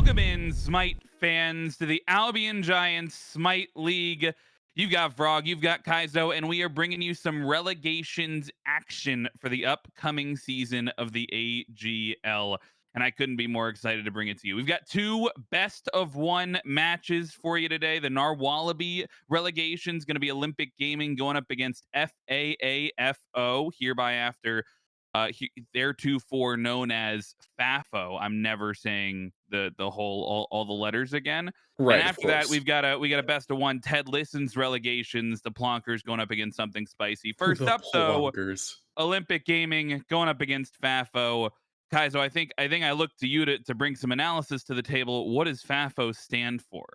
Welcome in, Smite fans, to the Albion Giants Smite League. You've got Frog, you've got Kaizo, and we are bringing you some relegations action for the upcoming season of the AGL. And I couldn't be more excited to bring it to you. We've got two best of one matches for you today. The Narwhalaby relegation is going to be Olympic Gaming going up against FAAFO, hereby after theretofore known as FAFO. I'm never saying the whole all the letters again. And Right, of after that, course. we got a best of one. TedListens relegations. The Plonkers going up against something spicy. First The up, though, Plonkers. Olympic Gaming going up against FAFO. Kaizo, I think I look to you to bring some analysis to the table. What does FAFO stand for?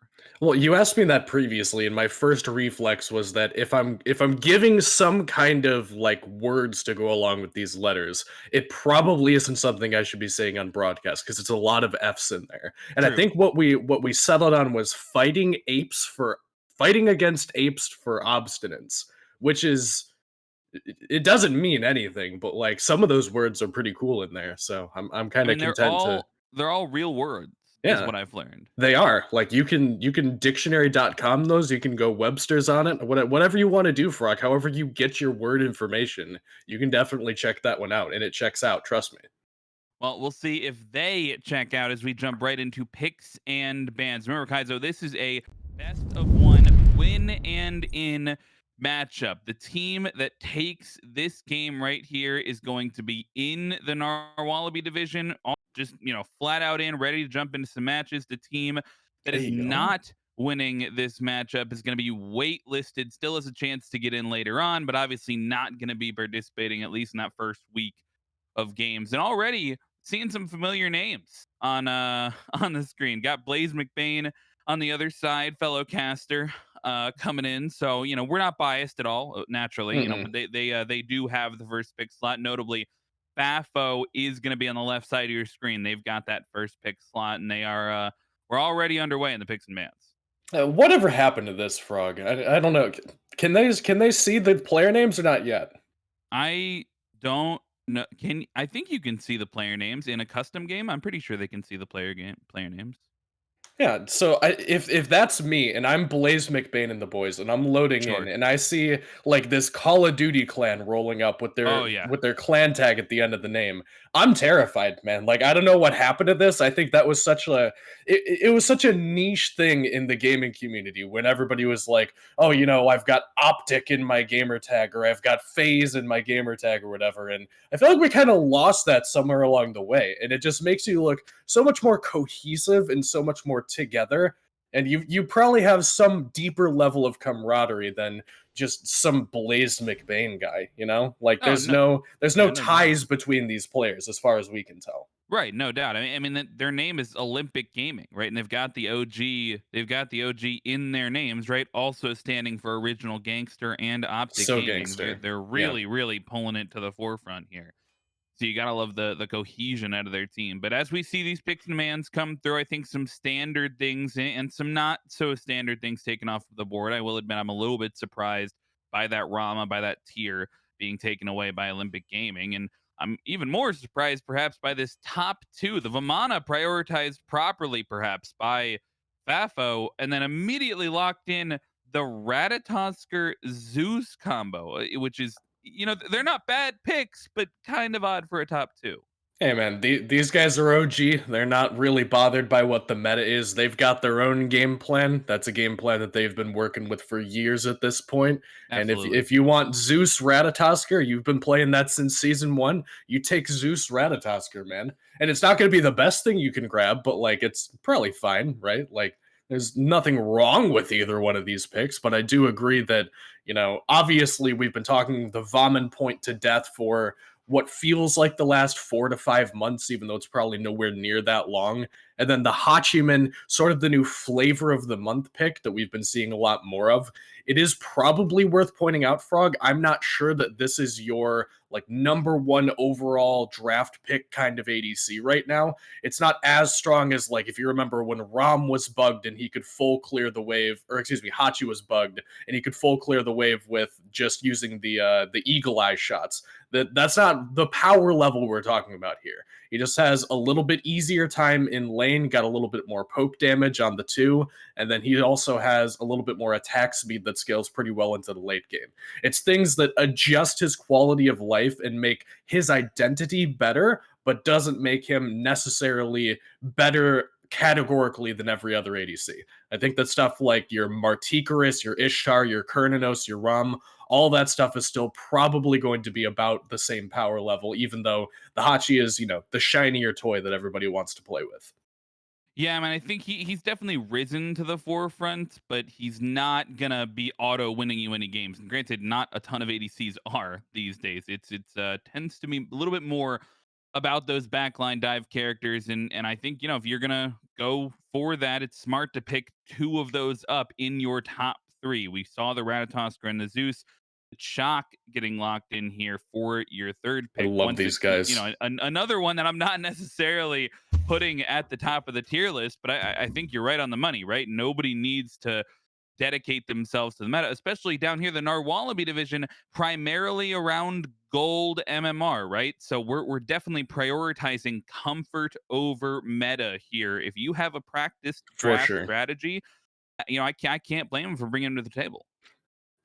Well, you asked me that previously, and my first reflex was that if I'm giving some kind of like words to go along with these letters, it probably isn't something I should be saying on broadcast because it's a lot of F's in there. And I True. think what we settled on was fighting against apes for obstinance, which is it doesn't mean anything, but like some of those words are pretty cool in there. So I'm kind I of mean, content to they're all real words, is yeah. what I've learned. They are. Like you can dictionary.com those, you can go Webster's on it, whatever you want to do, Frog. However you get your word information, you can definitely check that one out. And it checks out, trust me. Well, we'll see if they check out as we jump right into picks and bans. Remember, Kaizo, this is a best of one win and in matchup. The team that takes this game right here is going to be in the Narwhalaby division, just flat out in, ready to jump into some matches. The team that There is you go. not winning this matchup is going to be waitlisted, still has a chance to get in later on, but obviously not going to be participating, at least in that first week of games. And already seeing some familiar names on on the screen. Got Blaze McBain on the other side, fellow caster, coming in. So we're not biased at all, naturally. Mm-mm. But they do have the first pick slot. Notably, Bafo is going to be on the left side of your screen. They've got that first pick slot, and they are we're already underway in the picks and bans. Whatever happened to this, Frog? I don't know. Can they see the player names or not yet? I don't know. I think you can see the player names in a custom game? I'm pretty sure they can see the player names. Yeah, so if that's me and I'm Blaze McBain and the boys and I'm loading in Sure. and I see like this Call of Duty clan rolling up with Oh their yeah. with their clan tag at the end of the name, I'm terrified, man. Like I don't know what happened to this. I think that was it was such a niche thing in the gaming community when everybody was like, "Oh, I've got Optic in my gamer tag or I've got Phase in my gamer tag or whatever." And I feel like we kind of lost that somewhere along the way, and it just makes you look so much more cohesive and so much more together. And you probably have some deeper level of camaraderie than just some Blaze McBain guy, Like Oh no. there's no Yeah, no doubt. ties between these players as far as we can tell. Right, no doubt. Their name is Olympic Gaming, right? And they've got the OG. They've got the OG in their names, right? Also standing for Original Gangster and Optic So Gaming. They're gangster. they're Yeah. really really pulling it to the forefront here. So you gotta love the cohesion out of their team. But as we see these picks and mans come through, I think some standard things and some not so standard things taken off the board. I will admit I'm a little bit surprised by that Rama, by that tier being taken away by Olympic Gaming. And I'm even more surprised perhaps by this top two. The Vamana prioritized properly, perhaps, by Fafo, and then immediately locked in the Ratatosker Zeus combo, which is they're not bad picks, but kind of odd for a top two. Hey man, these guys are OG. They're not really bothered by what the meta is. They've got their own game plan. That's a game plan that they've been working with for years at this point. And if Absolutely. if you want Zeus Ratatosker, you've been playing that since season 1. You take Zeus Ratatosker, man. And it's not going to be the best thing you can grab, but like it's probably fine, right? Like there's nothing wrong with either one of these picks, but I do agree that, obviously we've been talking the Vomit point to death for what feels like the last 4 to 5 months, even though it's probably nowhere near that long. And then the Hachiman, sort of the new flavor of the month pick that we've been seeing a lot more of. It is probably worth pointing out, Frog. I'm not sure that this is your like number one overall draft pick kind of ADC right now. It's not as strong as like if you remember when Rom was bugged and he could full clear the wave, or excuse me, Hachi was bugged and he could full clear the wave with just using the eagle eye shots. That's not the power level we're talking about here. He just has a little bit easier time in lane, got a little bit more poke damage on the 2, and then he also has a little bit more attack speed that scales pretty well into the late game. It's things that adjust his quality of life and make his identity better, but doesn't make him necessarily better categorically than every other ADC. I think that stuff like your Martikaris, your Ishtar, your Kernanos, your Rum, all that stuff is still probably going to be about the same power level, even though the Hachi is, the shinier toy that everybody wants to play with. Yeah, I mean, I think he's definitely risen to the forefront, but he's not gonna be auto winning you any games. And granted, not a ton of ADCs are these days. It's tends to be a little bit more about those backline dive characters, and I think if you're gonna go for that, it's smart to pick two of those up in your top three. We saw the Ratatoskr and the Zeus. Shock getting locked in here for your third I pick. love Once these it's guys. another one that I'm not necessarily putting at the top of the tier list, but I think you're right on the money, right? Nobody needs to dedicate themselves to the meta, especially down here, the Narwhalaby division, primarily around gold MMR, right? So we're definitely prioritizing comfort over meta here. If you have a practiced For draft sure. strategy, I can't blame them for bringing them to the table.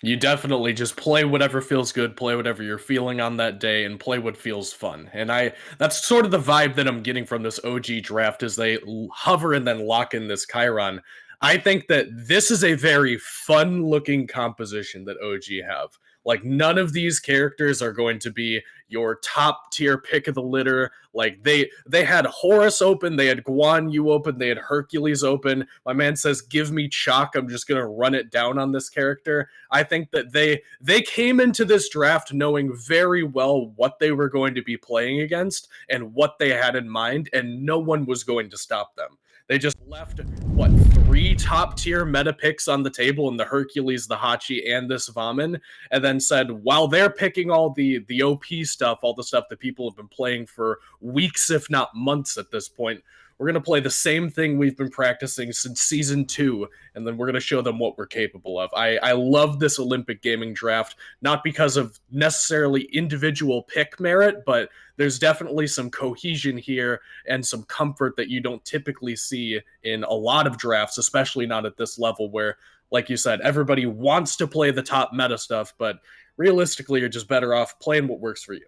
You definitely just play whatever feels good, play whatever you're feeling on that day, and play what feels fun. And that's sort of the vibe that I'm getting from this OG draft as they hover and then lock in this Chiron. I think that this is a very fun looking composition that OG have. Like none of these characters are going to be your top tier pick of the litter. Like they had Horus open, they had Guan Yu open, they had Hercules open. My man says, "Give me chalk. I'm just gonna run it down on this character." I think that they came into this draft knowing very well what they were going to be playing against and what they had in mind, and no one was going to stop them. They just left what three top tier meta picks on the table in the Hercules, the Hachi, and this Vaman, and then said while they're picking all the OP stuff, all the stuff that people have been playing for weeks, if not months at this point, we're going to play the same thing we've been practicing since season 2, and then we're going to show them what we're capable of. I love this Olympic gaming draft, not because of necessarily individual pick merit, but there's definitely some cohesion here and some comfort that you don't typically see in a lot of drafts, especially not at this level where, like you said, everybody wants to play the top meta stuff, but realistically, you're just better off playing what works for you.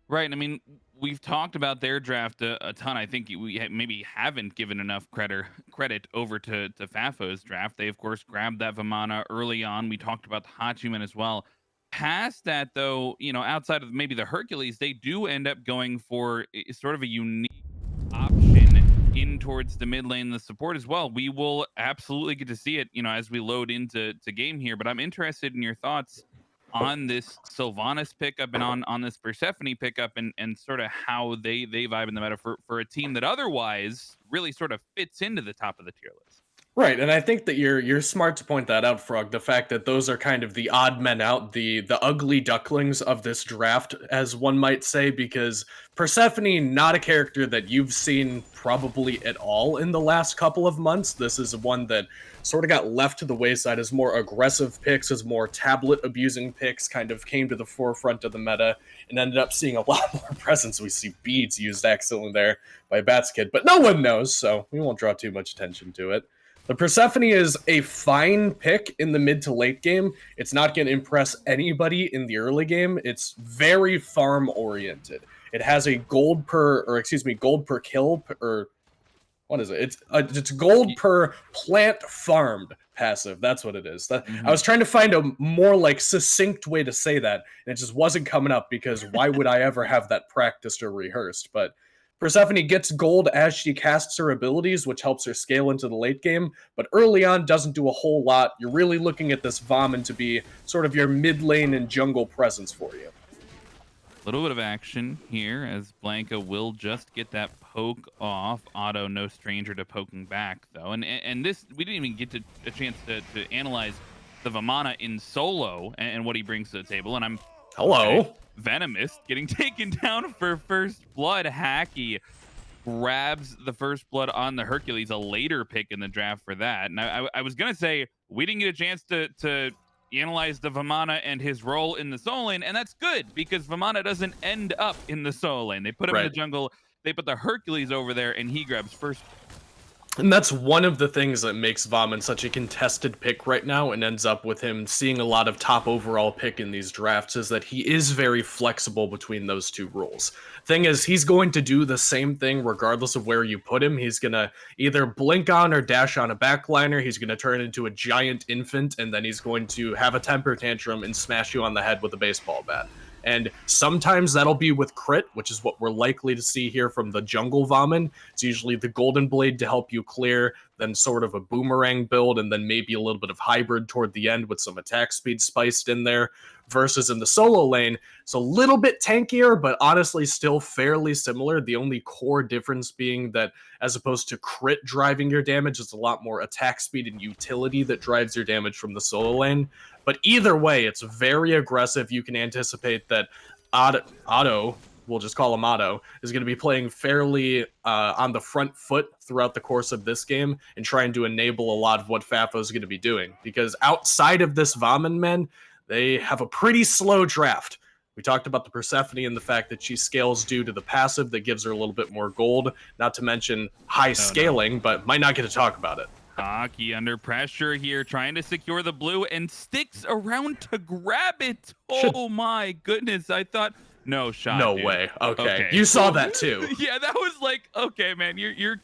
Right. I mean, we've talked about their draft a ton. I think maybe haven't given enough credit over to Fafo's draft. They of course grabbed that Vamana early on. We talked about the Hachiman as well. Past that, though, outside of maybe the Hercules, they do end up going for sort of a unique option in towards the mid lane, the support as well. We will absolutely get to see it, as we load into game here. But I'm interested in your thoughts on this Sylvanas pickup and on this Persephone pickup and sort of how they vibe in the meta for a team that otherwise really sort of fits into the top of the tier list. Right, and I think that you're smart to point that out, Frog. The fact that those are kind of the odd men out, the ugly ducklings of this draft, as one might say, because Persephone, not a character that you've seen probably at all in the last couple of months. This is one that sort of got left to the wayside as more aggressive picks, as more tablet abusing picks kind of came to the forefront of the meta and ended up seeing a lot more presence. We see beads used accidentally there by Bats Kid, but no one knows, so we won't draw too much attention to it. The Persephone is a fine pick in the mid to late game. It's not going to impress anybody in the early game. It's very farm oriented. It has a gold per kill, or what is it? It's gold per plant farmed passive. That's what it is. I Mm-hmm. was trying to find a more like succinct way to say that, and it just wasn't coming up because why would I ever have that practiced or rehearsed? But Persephone gets gold as she casts her abilities, which helps her scale into the late game, but early on doesn't do a whole lot. You're really looking at this Vomit to be sort of your mid lane and jungle presence for you. A little bit of action here as Blanca will just get that poke off. Otto, no stranger to poking back, though. And this, we didn't even get a chance to analyze the Vamana in solo and what he brings to the table. And I'm Okay. Hello. Venomous getting taken down for first blood. Hacky grabs the first blood on the Hercules, a later pick in the draft for that. And I was gonna say we didn't get a chance to analyze the Vamana and his role in the solo lane, and that's good because Vamana doesn't end up in the solo lane. They put him in the Right. jungle. They put the Hercules over there, and he grabs first blood. And that's one of the things that makes Vaughn such a contested pick right now and ends up with him seeing a lot of top overall pick in these drafts is that he is very flexible between those two roles. Thing is, he's going to do the same thing regardless of where you put him. He's going to either blink on or dash on a backliner. He's going to turn into a giant infant, and then he's going to have a temper tantrum and smash you on the head with a baseball bat. And sometimes that'll be with crit, which is what we're likely to see here from the jungle Vomit. It's usually the Golden Blade to help you clear, then sort of a boomerang build, and then maybe a little bit of hybrid toward the end with some attack speed spiced in there. Versus in the solo lane, it's a little bit tankier, but honestly still fairly similar. The only core difference being that as opposed to crit driving your damage, it's a lot more attack speed and utility that drives your damage from the solo lane. But either way, it's very aggressive. You can anticipate that Otto, we'll just call him Otto, is going to be playing fairly on the front foot throughout the course of this game and trying to enable a lot of what Fafo is going to be doing. Because outside of this Vomit men, they have a pretty slow draft. We talked about the Persephone and the fact that she scales due to the passive that gives her a little bit more gold, not to mention high scaling, but might not get to talk about it. Hockey under pressure here, trying to secure the blue and sticks around to grab it. Oh my goodness. I thought no shot. No dude. way. Okay. You saw that too. Yeah, that was like, okay, man, you're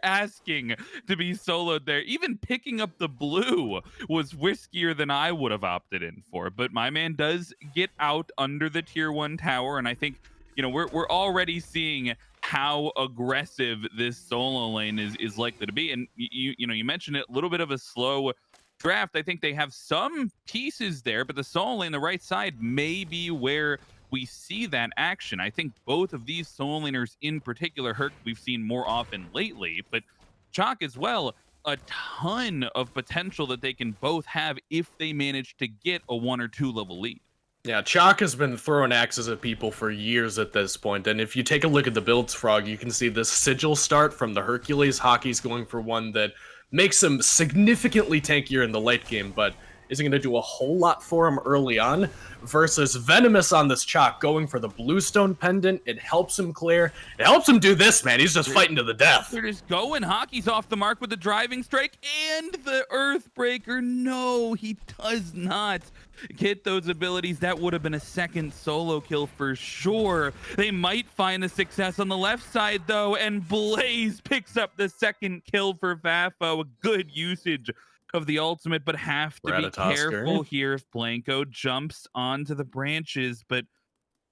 asking to be soloed there. Even picking up the blue was riskier than I would have opted in for. But my man does get out under the tier 1 tower, and I think we're already seeing how aggressive this solo lane is likely to be. And you mentioned it, a little bit of a slow draft. I think they have some pieces there, but the solo lane, the right side, may be where we see that action. I think both of these solo laners in particular, Herc, we've seen more often lately, but Chalk as well, a ton of potential that they can both have if they manage to get a 1 or 2 level lead. Yeah, Chalk has been throwing axes at people for years at this point, and if you take a look at the builds, Frog, you can see this sigil start from the Hercules. Hockey's going for one that makes him significantly tankier in the late game, but isn't going to do a whole lot for him early on, versus Venomous on this Chalk going for the Bluestone Pendant. It helps him clear. It helps him do this, man. He's just fighting to the death. They're just going. Hockey's off the mark with the driving strike and the Earthbreaker. No, he does not get those abilities. That would have been a second solo kill for sure. They might find the success on the left side, though, and Blaze picks up the second kill for Fafo. A good usage of the ultimate, but have to be careful here if Blanco jumps onto the branches. But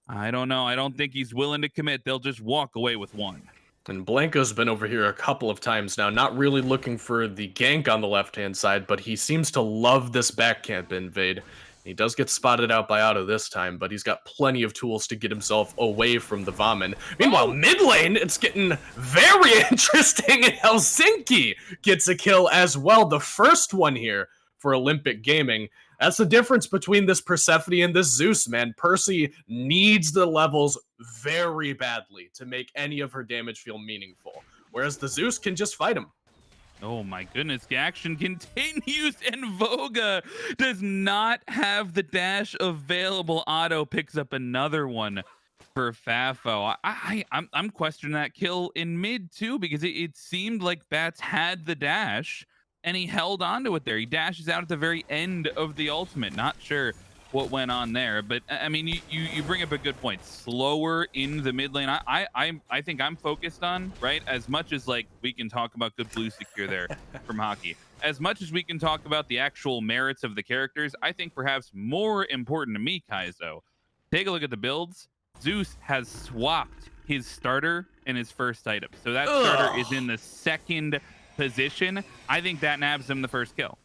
I don't know. I don't think he's willing to commit. They'll just walk away with one. And Blanco's been over here a couple of times now, not really looking for the gank on the left-hand side, but he seems to love this back camp invade. He does get spotted out by Otto this time, but he's got plenty of tools to get himself away from the Vomit. Meanwhile, mid lane, it's getting very interesting, and Helsinki gets a kill as well. The first one here for Olympic Gaming. That's the difference between this Persephone and this Zeus, man. Percy needs the levels very badly to make any of her damage feel meaningful, whereas the Zeus can just fight him. Oh my goodness, the action continues, and Voga does not have the dash available. Otto picks up another one for Fafo. I'm questioning that kill in mid too, because it seemed like Bats had the dash and he held on to it there. He dashes out at the very end of the ultimate. Not sure what went on there, but I mean, you bring up a good point. Slower in the mid lane. I think I'm focused on, right, as much as like we can talk about good blue secure there from Hockey, as much as we can talk about the actual merits of the characters. I think perhaps more important to me, Kaizo, take a look at the builds. Zeus has swapped his starter and his first item, so that starter is in the second position. I think that nabs him the first kill.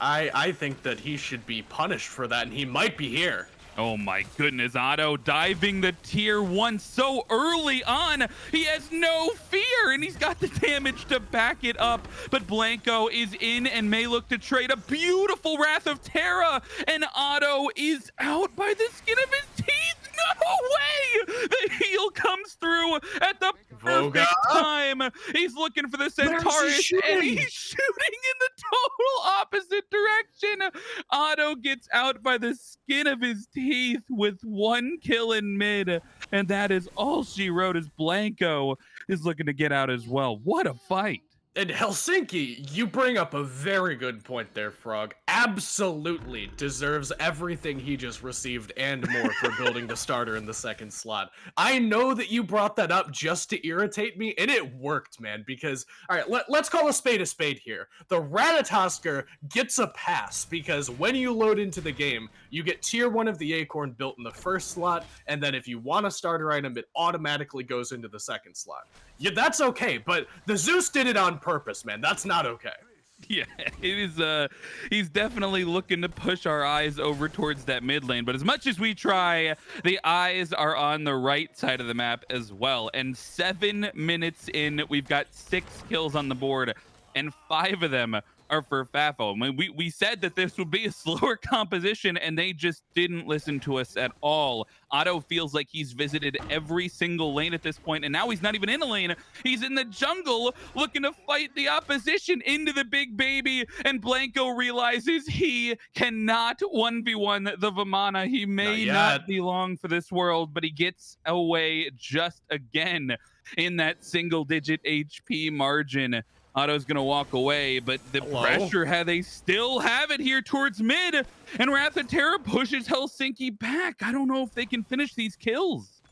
I think that he should be punished for that, and he might be here. Oh my goodness, Otto diving the tier 1 so early on. He has no fear, and he's got the damage to back it up. But Blanco is in and may look to trade a beautiful Wrath of Terra, and Otto is out by the skin of his teeth. No way! The heal comes through at the perfect time. He's looking for the Centaurus, and he's shooting in the total opposite direction. Otto gets out by the skin of his teeth with 1 kill in mid, and that is all she wrote. As Blanco is looking to get out as well. What a fight. And Helsinki, you bring up a very good point there, Frog. Absolutely deserves everything he just received and more for building the starter in the second slot. I know that you brought that up just to irritate me, and it worked, man, because, all right, let's call a spade here. The Ratatosker gets a pass because when you load into the game, you get tier 1 of the Acorn built in the first slot, and then if you want a starter item, it automatically goes into the second slot. Yeah, that's okay, but the Zeus did it on purpose, man. That's not okay. Yeah, it is. He's definitely looking to push our eyes over towards that mid lane. But as much as we try, the eyes are on the right side of the map as well. And 7 minutes in, we've got 6 kills on the board, and 5 of them are for Fafo. I mean, we said that this would be a slower composition, and they just didn't listen to us at all. Otto feels like he's visited every single lane at this point, and now he's not even in a lane. He's in the jungle looking to fight the opposition into the big baby, and Blanco realizes he cannot 1v1 the Vamana. He may not be long for this world, but he gets away just again in that single-digit HP margin. Otto's going to walk away, but the pressure, they still have it here towards mid, and Wrath of Terra pushes Helsinki back. I don't know if they can finish these kills.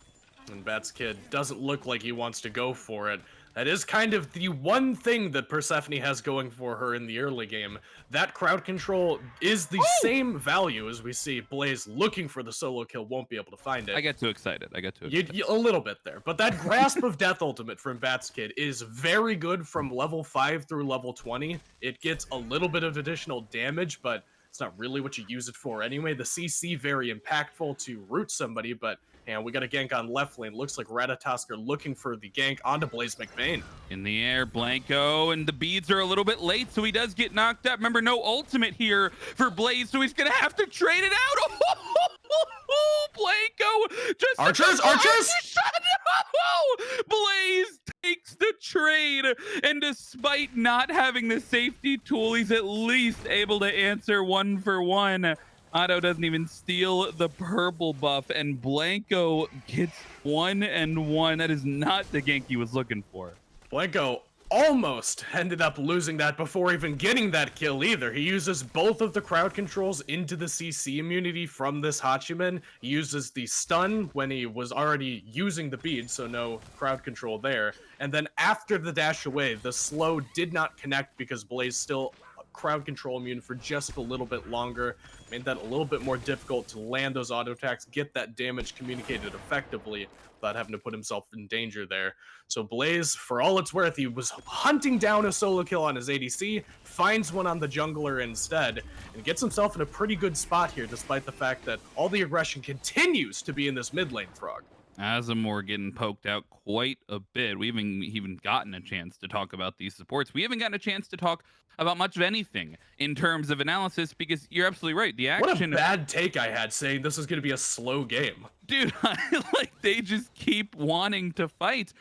And Bats Kid doesn't look like he wants to go for it. That is kind of the one thing that Persephone has going for her in the early game. That crowd control is the same value as we see Blaze looking for the solo kill, won't be able to find it. I get too excited. A little bit there. But that Grasp of Death ultimate from Bats Kid is very good from level 5 through level 20. It gets a little bit of additional damage, but it's not really what you use it for anyway. The CC very impactful to root somebody, but and we got a gank on left lane. Looks like Ratatosker looking for the gank onto Blaze McBain. In the air, Blanco, and the beads are a little bit late, so he does get knocked up. Remember, no ultimate here for Blaze, so he's going to have to trade it out. Blanco just... Archers! No! Blaze takes the trade, and despite not having the safety tool, he's at least able to answer 1 for 1. Otto doesn't even steal the purple buff, and Blanco gets 1-1. That is not the gank he was looking for. Blanco almost ended up losing that before even getting that kill either. He uses both of the crowd controls into the CC immunity from this Hachiman. He uses the stun when he was already using the bead, so no crowd control there. And then after the dash away, the slow did not connect because Blaze still crowd control immune for just a little bit longer, made that a little bit more difficult to land those auto attacks, get that damage communicated effectively without having to put himself in danger there. So Blaze, for all it's worth, he was hunting down a solo kill on his ADC, finds one on the jungler instead, and gets himself in a pretty good spot here, despite the fact that all the aggression continues to be in this mid lane, Frog. Azamor getting poked out quite a bit. We haven't even gotten a chance to talk about these supports. We haven't gotten a chance to talk about much of anything in terms of analysis, because you're absolutely right. The action... What a bad take I had saying this is going to be a slow game. Dude, they just keep wanting to fight.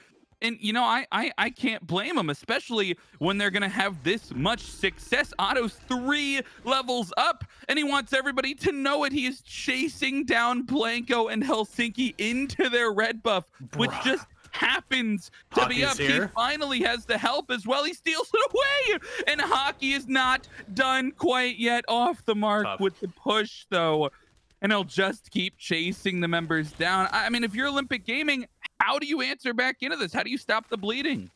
And, you know, I can't blame them, especially when they're going to have this much success. Otto's 3 levels up, and he wants everybody to know it. He is chasing down Blanco and Helsinki into their red buff, which just happens to be up. He finally has the help as well. He steals it away, and Hockey is not done quite yet. Off the mark with the push, though, and he'll just keep chasing the members down. I mean, if you're Olympic Gaming, how do you answer back into this? How do you stop the bleeding?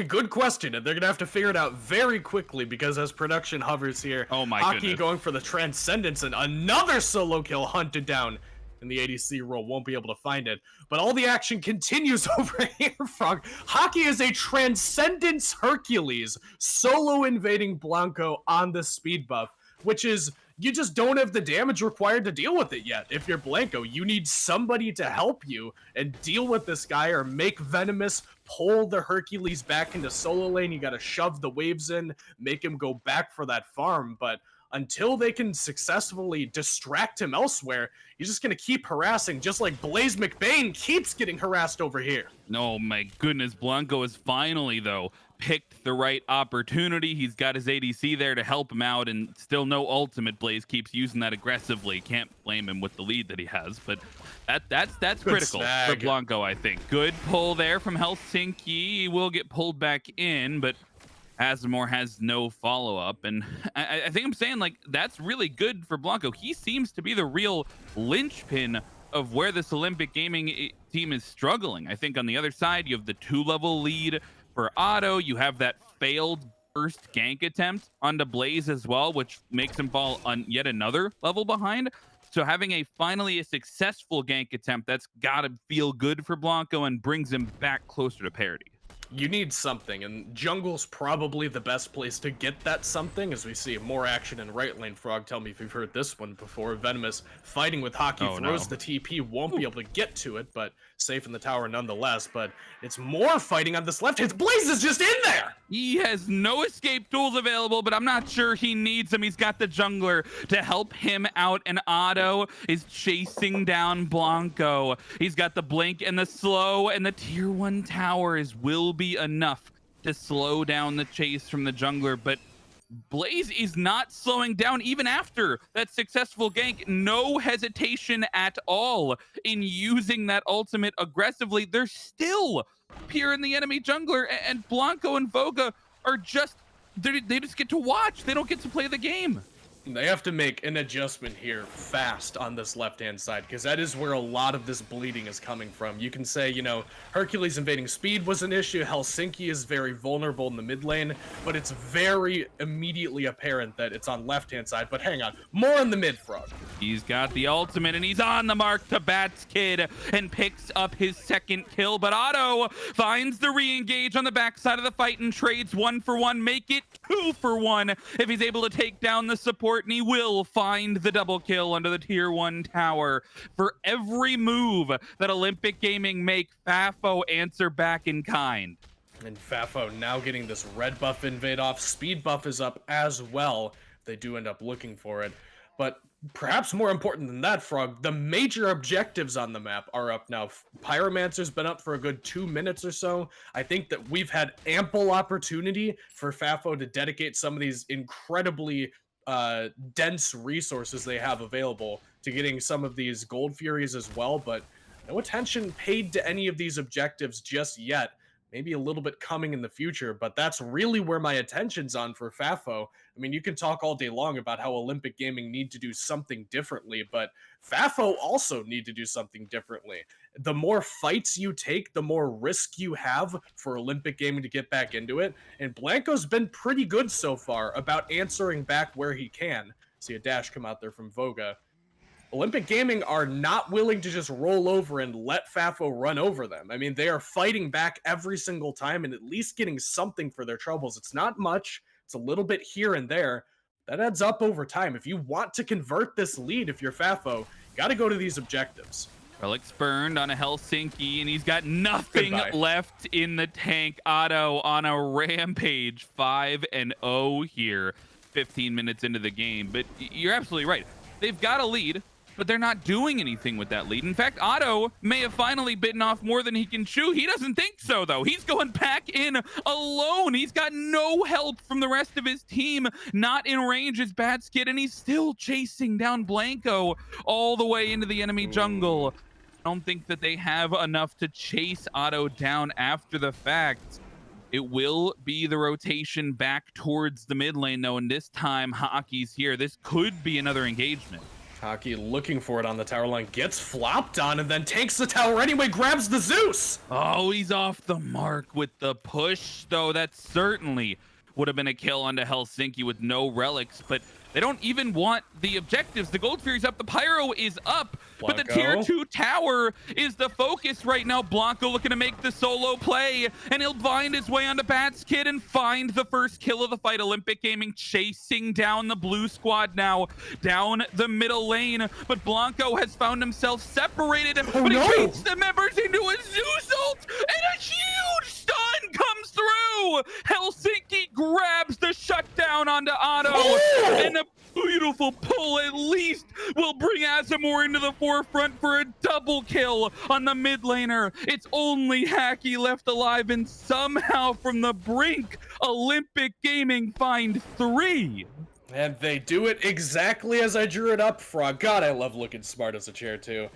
Good question, and they're gonna have to figure it out very quickly, because as production hovers here, oh my Hockey goodness, going for the Transcendence, and another solo kill hunted down in the ADC role, won't be able to find it. But all the action continues over here, Frog. Hockey is a Transcendence Hercules, solo invading Blanco on the speed buff, which is you just don't have the damage required to deal with it yet. If you're Blanco, you need somebody to help you and deal with this guy or make Venomous pull the Hercules back into solo lane. You got to shove the waves in, make him go back for that farm. But until they can successfully distract him elsewhere, he's just going to keep harassing, just like Blaze McBain keeps getting harassed over here. Oh my goodness, Blanco has finally, though, picked the right opportunity. He's got his ADC there to help him out, and still no ultimate. Blaze keeps using that aggressively. Can't blame him with the lead that he has, but that's critical for Blanco, I think. Good pull there from Helsinki. He will get pulled back in, but Asimore has no follow-up, and I think I'm saying, like, that's really good for Blanco. He seems to be the real linchpin of where this Olympic Gaming team is struggling. I think on the other side, you have the 2-level lead for Otto. You have that failed first gank attempt onto Blaze as well, which makes him fall on yet another level behind. So having finally a successful gank attempt, that's got to feel good for Blanco and brings him back closer to parity. You need something, and jungle's probably the best place to get that something, as we see more action in right lane. Frog, tell me if you've heard this one before. Venomous fighting with Hockey, throws the TP, won't be able to get to it, but safe in the tower nonetheless. But it's more fighting on this left. His Blaze is just in there! He has no escape tools available, but I'm not sure he needs them. He's got the jungler to help him out, and Otto is chasing down Blanco. He's got the blink and the slow, and the tier 1 towers will be enough to slow down the chase from the jungler, but Blaze is not slowing down even after that successful gank. No hesitation at all in using that ultimate aggressively. They're still here in the enemy jungler, and Blanco and Voga are just, they just get to watch. They don't get to play the game. They have to make an adjustment here fast on this left-hand side, because that is where a lot of this bleeding is coming from. You can say, you know, Hercules invading speed was an issue. Helsinki is very vulnerable in the mid lane, but it's very immediately apparent that it's on left-hand side. But hang on, more on the mid, Frog. He's got the ultimate, and he's on the mark to Bats Kid and picks up his second kill. But Otto finds the re-engage on the backside of the fight and trades 1 for 1, make it 2 for 1 if he's able to take down the support, and he will find the double kill under the tier 1 tower. For every move that Olympic Gaming make, Fafo answer back in kind. And Fafo now getting this red buff invade off. Speed buff is up as well. They do end up looking for it. But perhaps more important than that, Frog, the major objectives on the map are up now. Pyromancer's been up for a good 2 minutes or so. I think that we've had ample opportunity for Fafo to dedicate some of these incredibly dense resources they have available to getting some of these Gold Furies as well, but no attention paid to any of these objectives just yet. Maybe a little bit coming in the future, but that's really where my attention's on for Fafo. I mean, you can talk all day long about how Olympic Gaming need to do something differently, but Fafo also need to do something differently. The more fights you take, the more risk you have for Olympic Gaming to get back into it, and Blanco's been pretty good so far about answering back where he can. See a dash come out there from Voga. Olympic Gaming are not willing to just roll over and let Fafo run over them. I mean, they are fighting back every single time and at least getting something for their troubles. It's not much. It's a little bit here and there. That adds up over time. If you want to convert this lead, if you're Fafo, you got to go to these objectives. Relic's burned on a Helsinki, and he's got nothing left in the tank. Otto on a rampage, 5-0 here, 15 minutes into the game. But you're absolutely right. They've got a lead, but they're not doing anything with that lead. In fact, Otto may have finally bitten off more than he can chew. He doesn't think so, though. He's going back in alone. He's got no help from the rest of his team. Not in range as Bats Kid, and he's still chasing down Blanco all the way into the enemy jungle. I don't think that they have enough to chase Otto down after the fact. It will be the rotation back towards the mid lane, though, and this time Hockey's here. This could be another engagement. Hockey looking for it on the tower line, gets flopped on, and then takes the tower anyway, grabs the Zeus! Oh, he's off the mark with the push, though. That certainly would have been a kill onto Helsinki with no relics, but they don't even want the objectives. The Gold Fury's up, the Pyro is up, but the tier Blanco. 2 tower is the focus right now. Blanco looking to make the solo play, and he'll find his way onto Bat's Kid and find the first kill of the fight. Olympic Gaming chasing down the blue squad now, down the middle lane, but Blanco has found himself separated, but he baits the members into a Zeus ult, and a huge stun comes through. Helsinki grabs the shutdown onto Otto, and a beautiful pull at least will bring Asimor into the forefront for a double kill on the mid laner. It's only Hacky left alive, and somehow from the brink, Olympic Gaming find 3. And they do it exactly as I drew it up, Frog. God, I love looking smart as a chair, too.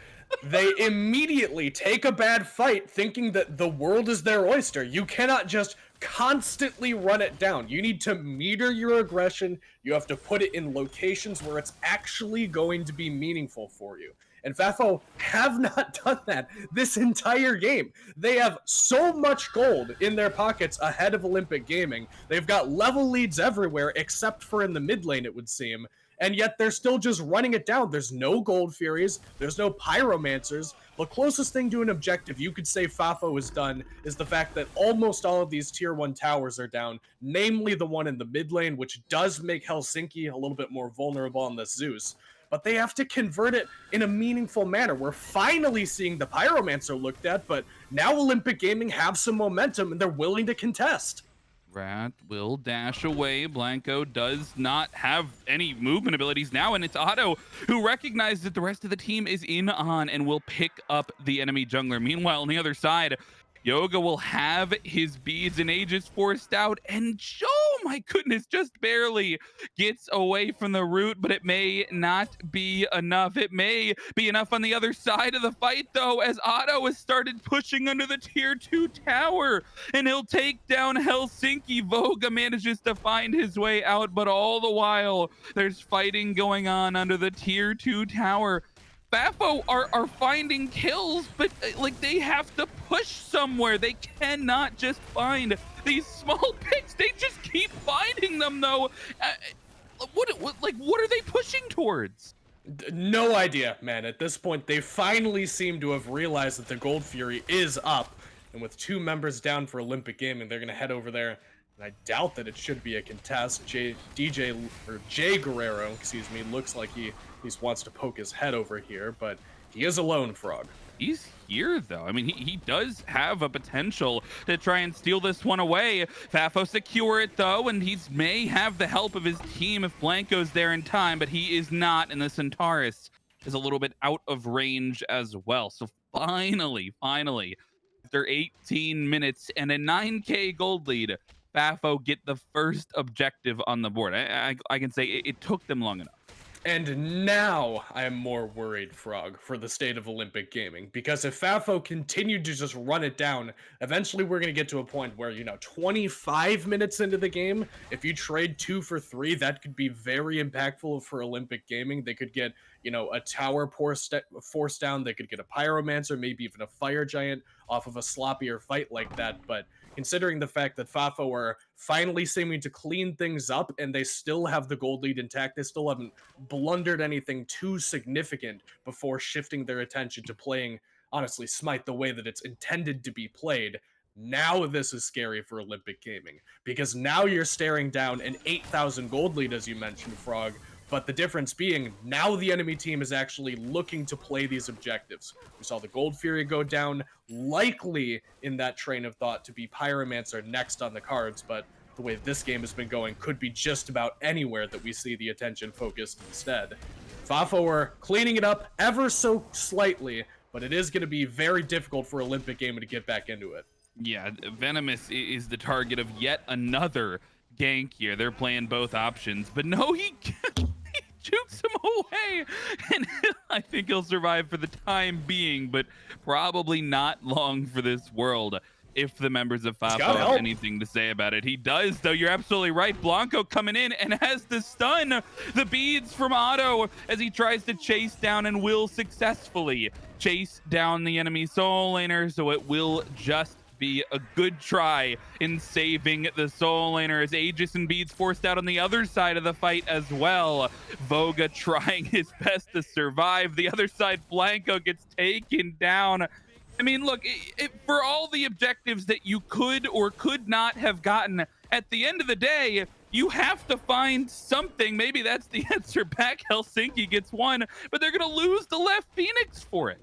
They immediately take a bad fight thinking that the world is their oyster. You cannot just constantly run it down. You need to meter your aggression. You have to put it in locations where it's actually going to be meaningful for you. And Fafo have not done that this entire game. They have so much gold in their pockets ahead of Olympic Gaming. They've got level leads everywhere except for in the mid lane, it would seem. And yet they're still just running it down. There's no Gold Furies. There's no Pyromancers. The closest thing to an objective you could say Fafo has done is the fact that almost all of these tier 1 towers are down, namely the one in the mid lane, which does make Helsinki a little bit more vulnerable on this Zeus. But they have to convert it in a meaningful manner. We're finally seeing the Pyromancer looked at, but now Olympic Gaming have some momentum and they're willing to contest. Rat will dash away. Blanco does not have any movement abilities now, and it's Otto who recognizes that the rest of the team is in on and will pick up the enemy jungler. Meanwhile, on the other side, Yoga will have his beads and Aegis forced out, and oh my goodness, just barely gets away from the root, but it may not be enough. It may be enough on the other side of the fight, though, as Otto has started pushing under the tier 2 tower, and he'll take down Helsinki. Voga manages to find his way out, but all the while, there's fighting going on under the tier 2 tower. Fafo are finding kills, but like they have to push somewhere. They cannot just find these small picks. They just keep finding them, though. What are they pushing towards? No idea, man. At this point, they finally seem to have realized that the Gold Fury is up, and with 2 members down for Olympic Gaming, they're gonna head over there. And I doubt that it should be a contest. Jay Guerrero, excuse me, looks like he at least wants to poke his head over here, but he is alone, Frog. He's here, though. I mean, he does have a potential to try and steal this one away. Fafo secure it, though, and he may have the help of his team if Blanco's there in time, but he is not, and the Centaurus is a little bit out of range as well. So finally, after 18 minutes and a 9K gold lead, Fafo get the first objective on the board. I can say it took them long enough. And now I am more worried, Frog, for the state of Olympic Gaming. Because if Fafo continued to just run it down, eventually we're going to get to a point where, 25 minutes into the game, if you trade 2 for 3, that could be very impactful for Olympic Gaming. They could get, a tower forced down. They could get a Pyromancer, maybe even a Fire Giant off of a sloppier fight like that. But considering the fact that Fafo are finally seeming to clean things up and they still have the gold lead intact, they still haven't blundered anything too significant before shifting their attention to playing, honestly, Smite the way that it's intended to be played. Now this is scary for Olympic Gaming, because now you're staring down an 8,000 gold lead, as you mentioned, Frog, but the difference being, now the enemy team is actually looking to play these objectives. We saw the Gold Fury go down, likely in that train of thought to be Pyromancer next on the cards, but the way this game has been going could be just about anywhere that we see the attention focused instead. Fafo are cleaning it up ever so slightly, but it is going to be very difficult for Olympic Gaming to get back into it. Yeah, Venomous is the target of yet another gank here. They're playing both options, but no, he jukes him away, and I think he'll survive for the time being, but probably not long for this world if the members of Fafo have anything to say about it. He does, though. You're absolutely right. Blanco coming in and has to stun the beads from Otto as he tries to chase down and will successfully chase down the enemy soul laner, so it will just be a good try in saving the soul laner as Aegis and Beads forced out on the other side of the fight as well. Voga trying his best to survive. The other side, Blanco gets taken down. I mean, look, for all the objectives that you could or could not have gotten, at the end of the day, you have to find something. Maybe that's the answer back. Helsinki gets one, but they're going to lose the left Phoenix for it.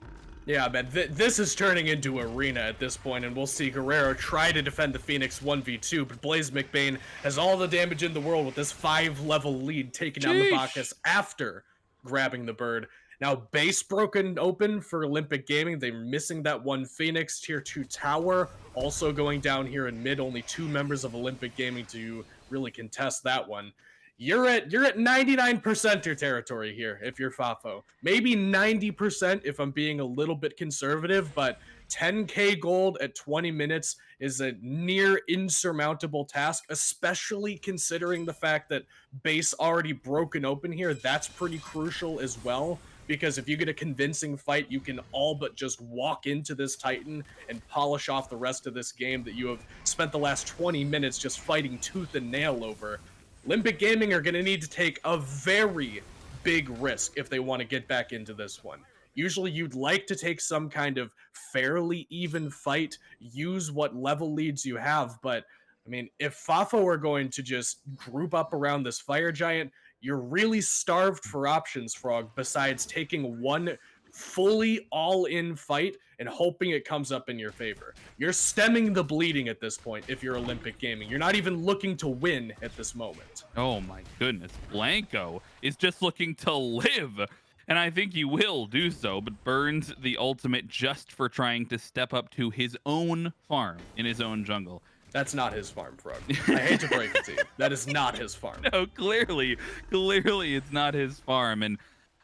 Yeah, man, this is turning into arena at this point, and we'll see Guerrero try to defend the Phoenix 1v2, but Blaze McBain has all the damage in the world with this 5-level lead, taking down the Bacchus after grabbing the bird. Now, base broken open for Olympic Gaming. They're missing that one Phoenix. Tier 2 tower also going down here in mid. Only 2 members of Olympic Gaming to really contest that one. You're at 99%er territory here if you're Fafo. Maybe 90% if I'm being a little bit conservative, but 10k gold at 20 minutes is a near insurmountable task, especially considering the fact that base already broken open here. That's pretty crucial as well, because if you get a convincing fight, you can all but just walk into this Titan and polish off the rest of this game that you have spent the last 20 minutes just fighting tooth and nail over. Olympic Gaming are going to need to take a very big risk if they want to get back into this one. Usually you'd like to take some kind of fairly even fight, use what level leads you have, but I mean, if Fafo are going to just group up around this Fire Giant, you're really starved for options, Frog, besides taking one fully all-in fight and hoping it comes up in your favor. You're stemming the bleeding at this point if you're Olympic Gaming. You're not even looking to win at this moment. Oh my goodness. Blanco is just looking to live. And I think he will do so, but burns the ultimate just for trying to step up to his own farm in his own jungle. That's not his farm, Frog. I hate to break it to you. That is not his farm. No, clearly it's not his farm. And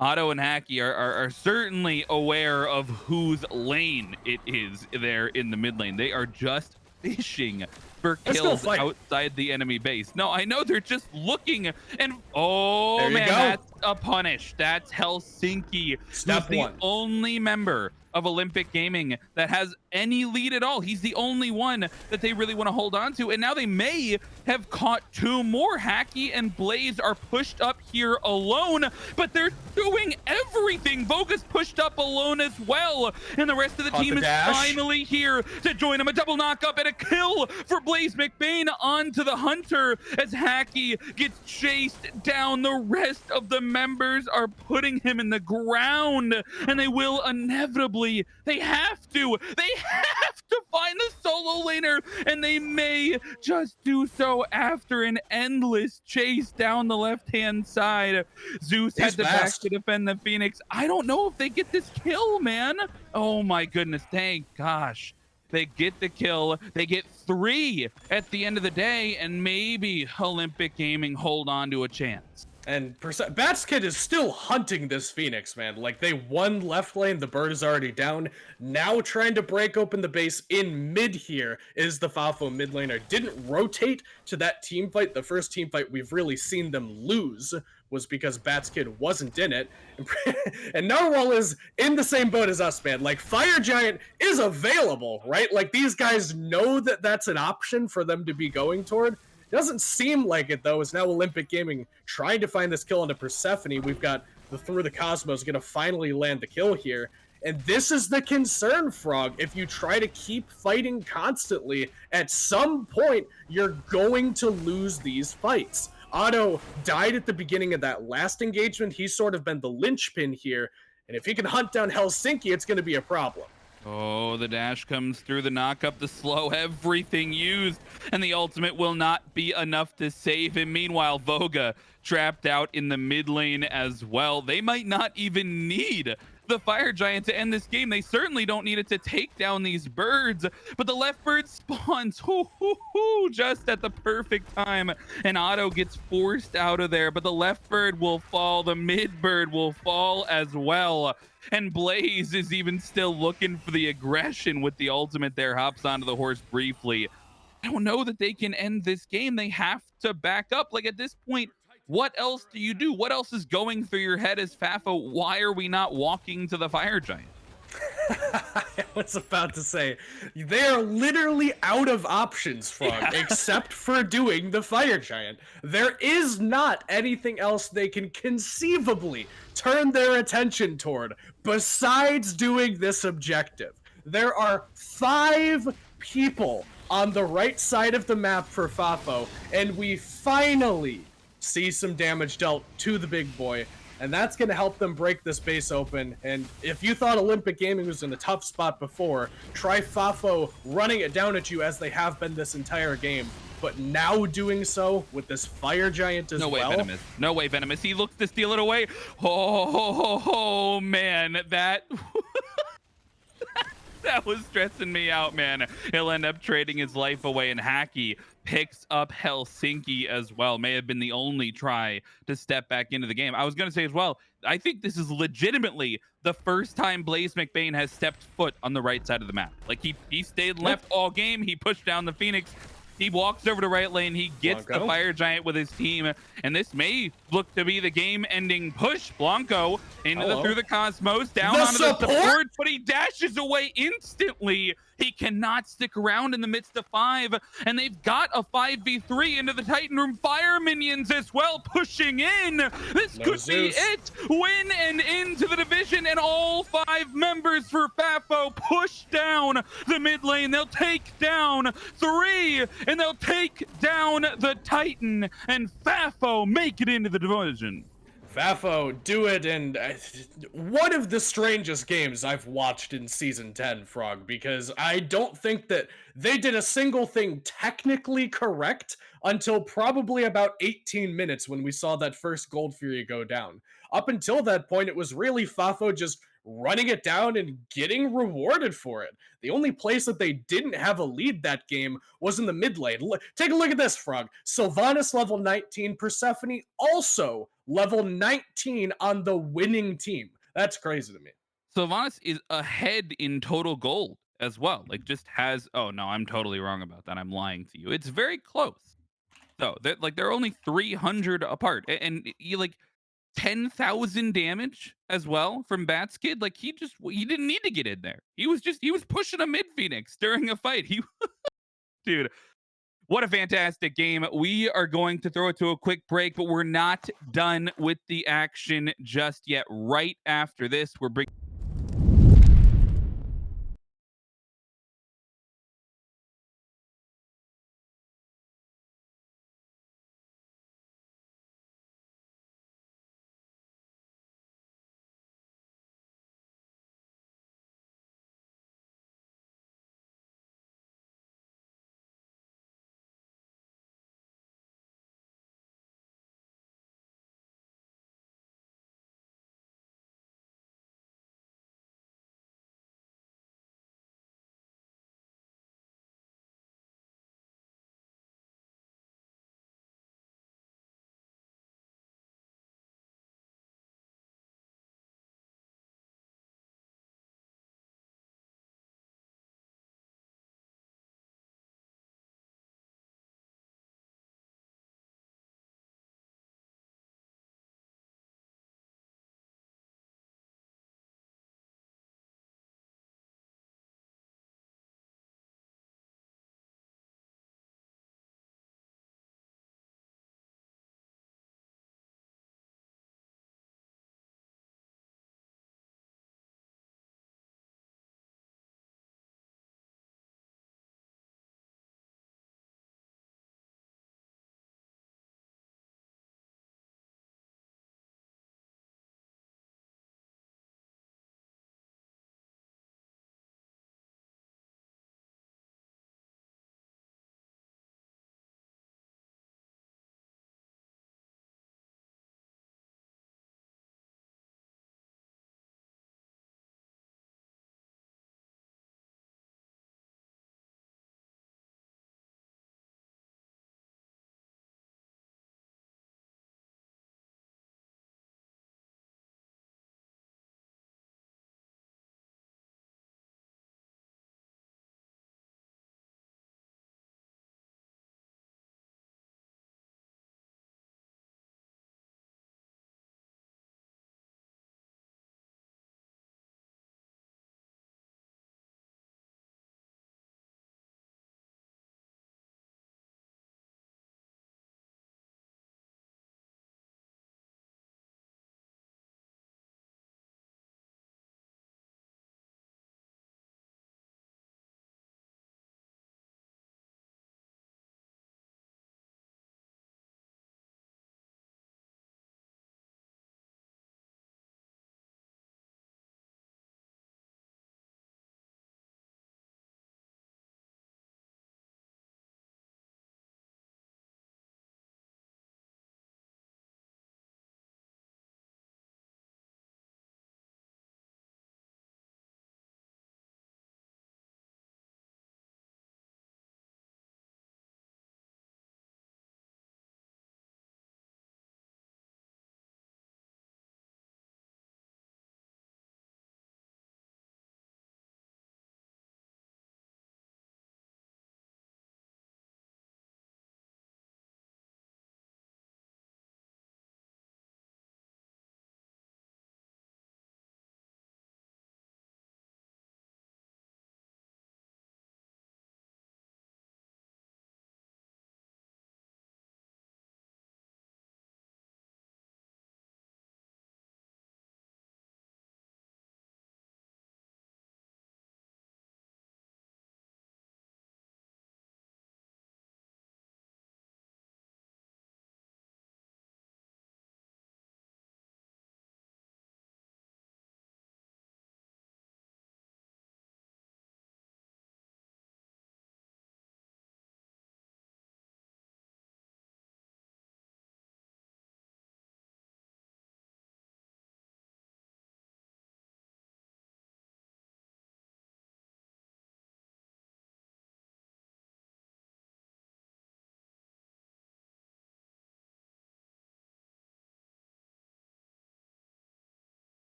Otto and Hacky are certainly aware of whose lane it is there in the mid lane. They are just fishing for kills outside the enemy base. No, I know they're just looking, and oh man, that's a punish. That's Helsinki. Step who's one. The only member of Olympic Gaming that has any lead at all. He's the only one that they really want to hold on to, and now they may have caught 2 more. Hacky and Blaze are pushed up here alone, but they're doing everything. Voga's pushed up alone as well, and the rest of the team is finally here to join him. A double knockup and a kill for Blaze McBain onto the Hunter as Hacky gets chased down. The rest of the members are putting him in the ground, and they will inevitably, they have to find the solo laner, and they may just do so after an endless chase down the left-hand side. Zeus had to back to defend the Phoenix. I don't know if they get this kill, man. Oh my goodness, thank gosh. They get the kill. They get 3 at the end of the day, and maybe Olympic Gaming hold on to a chance. And Bats Kid is still hunting this Phoenix, man. Like, they won left lane, the bird is already down. Now trying to break open the base in mid here is the Fafo mid laner. Didn't rotate to that team fight. The first team fight we've really seen them lose was because Bats Kid wasn't in it. And Narwhal is in the same boat as us, man. Like, Fire Giant is available, right? Like, these guys know that that's an option for them to be going toward. Doesn't seem like it, though, as now Olympic Gaming trying to find this kill into Persephone. We've got the Through the Cosmos going to finally land the kill here. And this is the concern, Frog. If you try to keep fighting constantly, at some point, you're going to lose these fights. Otto died at the beginning of that last engagement. He's sort of been the linchpin here. And if he can hunt down Helsinki, it's going to be a problem. Oh, the dash comes through, the knockup, the slow, everything used, and the ultimate will not be enough to save him. Meanwhile, Voga trapped out in the mid lane as well. They might not even need the Fire Giant to end this game. They certainly don't need it to take down these birds, but the left bird spawns just at the perfect time, and Otto gets forced out of there, but the left bird will fall, the mid bird will fall as well, and Blaze is even still looking for the aggression with the ultimate there, hops onto the horse briefly. I don't know that they can end this game. They have to back up. Like, at this point, what else do you do? What else is going through your head as Fafo? Why are we not walking to the Fire Giant? I was about to say, they are literally out of options, Frog, Yeah. except for doing the fire giant. There is not anything else they can conceivably turn their attention toward besides doing this objective. There are 5 people on the right side of the map for Fafo, and we finally see some damage dealt to the big boy, and that's going to help them break this base open. And if you thought Olympic Gaming was in a tough spot before, try Fafo running it down at you as they have been this entire game, but now doing so with this fire giant as No way, well. Venomous. No way, Venomous. He looks to steal it away. Oh, man, that that was stressing me out, man. He'll end up trading his life away, and Hacky picks up Helsinki as well. May have been the only try to step back into the game. I was going to say as well, I think this is legitimately the first time Blaze McBain has stepped foot on the right side of the map. Like he stayed left all game. He pushed down the Phoenix. He walks over to right lane. He gets the Blanco. fire giant with his team, and this may look to be the game-ending push. Blanco through the Cosmos, down onto the support, but he dashes away instantly. He cannot stick around in the midst of 5, and they've got a 5v3 into the Titan Room. Fire minions as well pushing in. This could be it. Win and into the division, and all 5 members for Fafo push down the mid lane. They'll take down 3, and they'll take down the Titan, and Fafo make it into the division. Fafo, do it, and one of the strangest games I've watched in Season 10, Frog, because I don't think that they did a single thing technically correct until probably about 18 minutes when we saw that first Gold Fury go down. Up until that point, it was really Fafo just running it down and getting rewarded for it. The only place that they didn't have a lead that game was in the mid lane. Take a look at this, Frog. Sylvanas level 19, Persephone also level 19 on the winning team. That's crazy to me. Sylvanas is ahead in total gold as well. Like, just has. Oh no, I'm totally wrong about that. I'm lying to you. It's very close. So they're only 300 apart, and you like 10,000 damage as well from Batskid. Like he didn't need to get in there. He was pushing a mid Phoenix during a fight. He dude, what a fantastic game. We are going to throw it to a quick break, but we're not done with the action just yet. Right after this, we're bringing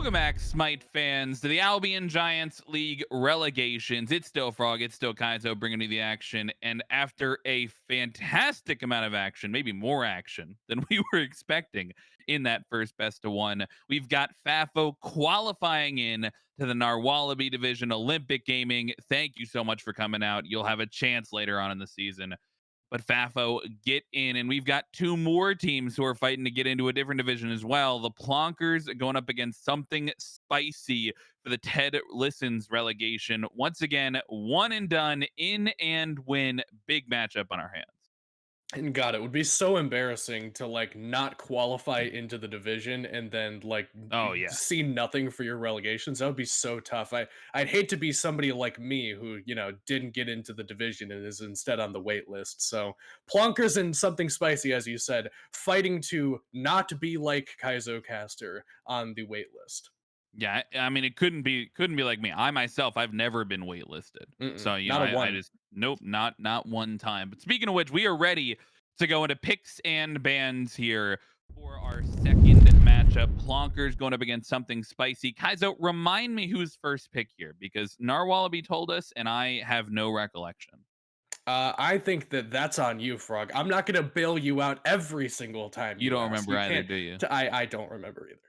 Welcome back, Smite fans, to the Albion Giants League Relegations. It's still Frog, it's still Kaizo bringing you the action. And after a fantastic amount of action, maybe more action than we were expecting in that first best of one, we've got FAFO qualifying in to the Narwhalaby Division Olympic Gaming. Thank you so much for coming out. You'll have a chance later on in the season, but FAFO get in, and we've got two more teams who are fighting to get into a different division as well. The Plonkers going up against something spicy for the TedListens relegation. Once again, one and done, in and win. Big matchup on our hands. And God, it would be so embarrassing to like not qualify into the division and then like Oh yeah. see nothing for your relegations. That would be so tough. I'd hate to be somebody like me who, didn't get into the division and is instead on the wait list. So Plonkers and something spicy, as you said, fighting to not be like Kaizo Caster on the wait list. Yeah, I mean, it couldn't be like me. I myself, I've never been waitlisted. Mm-mm, So, not a I one. just nope, not one time. But speaking of which, we are ready to go into picks and bans here for our second matchup. Plonkers going up against something spicy. Kaizo, remind me who's first pick here because Narwhalaby told us and I have no recollection. I think that that's on you, Frog. I'm not gonna bail you out every single time You you don't ask. remember You either, can't. do you? I don't remember either.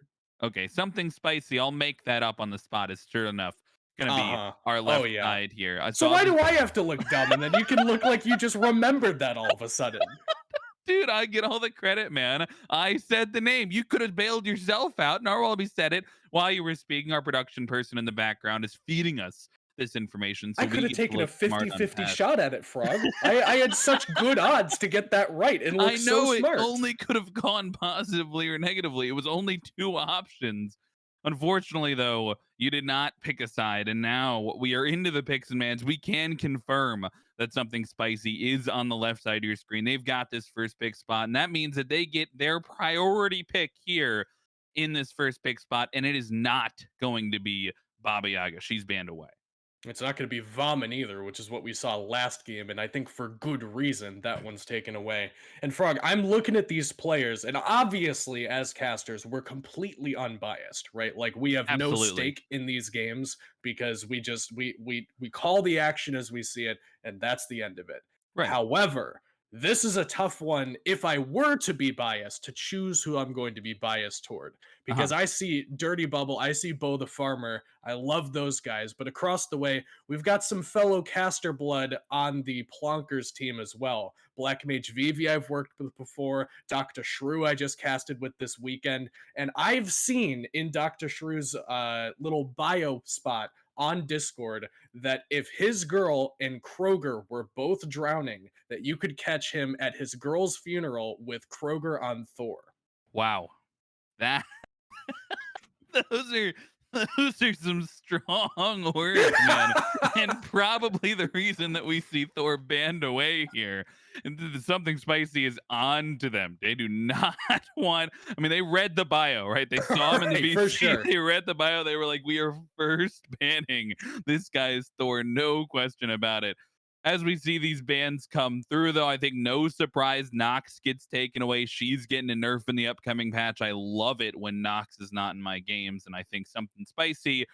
Okay, something spicy. I'll make that up on the spot. Is sure enough gonna be Uh-huh. our Oh, left yeah. side here. So So I'll why just do I have to look dumb and then you can look like you just remembered that all of a sudden? Dude, I get all the credit, man. I said the name. You could have bailed yourself out. Narwhalaby said it while you were speaking. Our production person in the background is feeding us this information, I so could we have get to taken a look smart 50-50 unpassed. shot at it, Frog. I had such good odds to get that right and look I so know it smart. only could have gone positively or negatively. It was only two options. Unfortunately, though, you did not pick a side, and now we are into the picks and mans. We can confirm that something spicy is on the left side of your screen. They've got this first pick spot, and that means that they get their priority pick here in this first pick spot, and it is not going to be Baba Yaga. She's banned away. It's not going to be Vomit either, which is what we saw last game, and I think for good reason that one's taken away. And Frog, I'm looking at these players, and obviously, as casters, we're completely unbiased, right? Like we have no Absolutely. stake in these games because we just we call the action as we see it, and that's the end of it. Right. However, this is a tough one if I were to be biased to choose who I'm going to be biased toward Uh huh. because I see Dirty Bubble, I see Bo the Farmer. I love those guys, but across the way, we've got some fellow caster blood on the Plonkers team as well. Black Mage Vivi I've worked with before, Dr. Shrew I just casted with this weekend, and I've seen in Dr. Shrew's little bio spot on Discord that if his girl and Kroger were both drowning, that you could catch him at his girl's funeral with Kroger on Thor. Wow. That those are those are some strong words, man. And probably the reason that we see Thor banned away here. And something spicy is on to them. They do not want. I mean, they read the bio, right? They saw him in the Right, for VC. sure. They read the bio. They were like, "We are first banning this guy's Thor, no question about it." As we see these bans come through, though, I think no surprise, Nox gets taken away. She's getting a nerf in the upcoming patch. I love it when Nox is not in my games, and I think something spicy.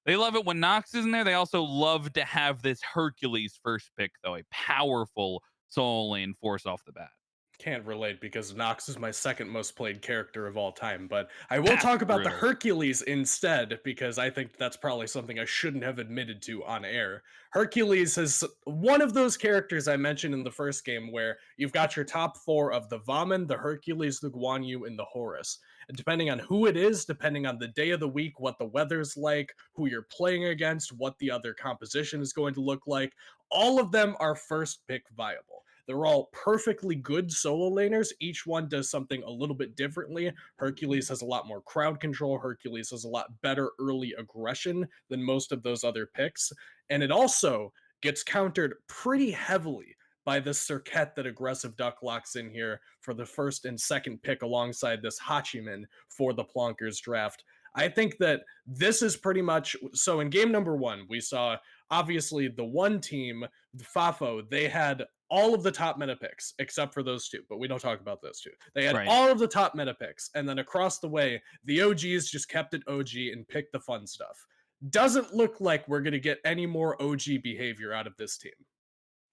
They love it when Nox isn't there. They also love to have this Hercules first pick, though, a powerful soul lane force off the bat. Can't relate because Nox is my second most played character of all time, but I will That's talk about the brutal. Hercules instead because I think that's probably something I shouldn't have admitted to on air. Hercules is one of those characters I mentioned in the first game where you've got your top four of the Vamon, the Hercules, the Guan Yu, and the Horus. And depending on who it is, depending on the day of the week, what the weather's like, who you're playing against, what the other composition is going to look like, all of them are first pick viable. They're all perfectly good solo laners. Each one does something a little bit differently. Hercules has a lot more crowd control. Hercules has a lot better early aggression than most of those other picks. And it also gets countered pretty heavily by the Circuit that Aggressive Duck locks in here for the first and second pick alongside this Hachiman for the Plonkers draft. I think that this is pretty much so. In game number one, we saw obviously the one team, the Fafo, they had all of the top meta picks except for those two, but we don't talk about those two. They had Right. all of the top meta picks, and then across the way, the OGs just kept it OG and picked the fun stuff. Doesn't look like we're going to get any more OG behavior out of this team.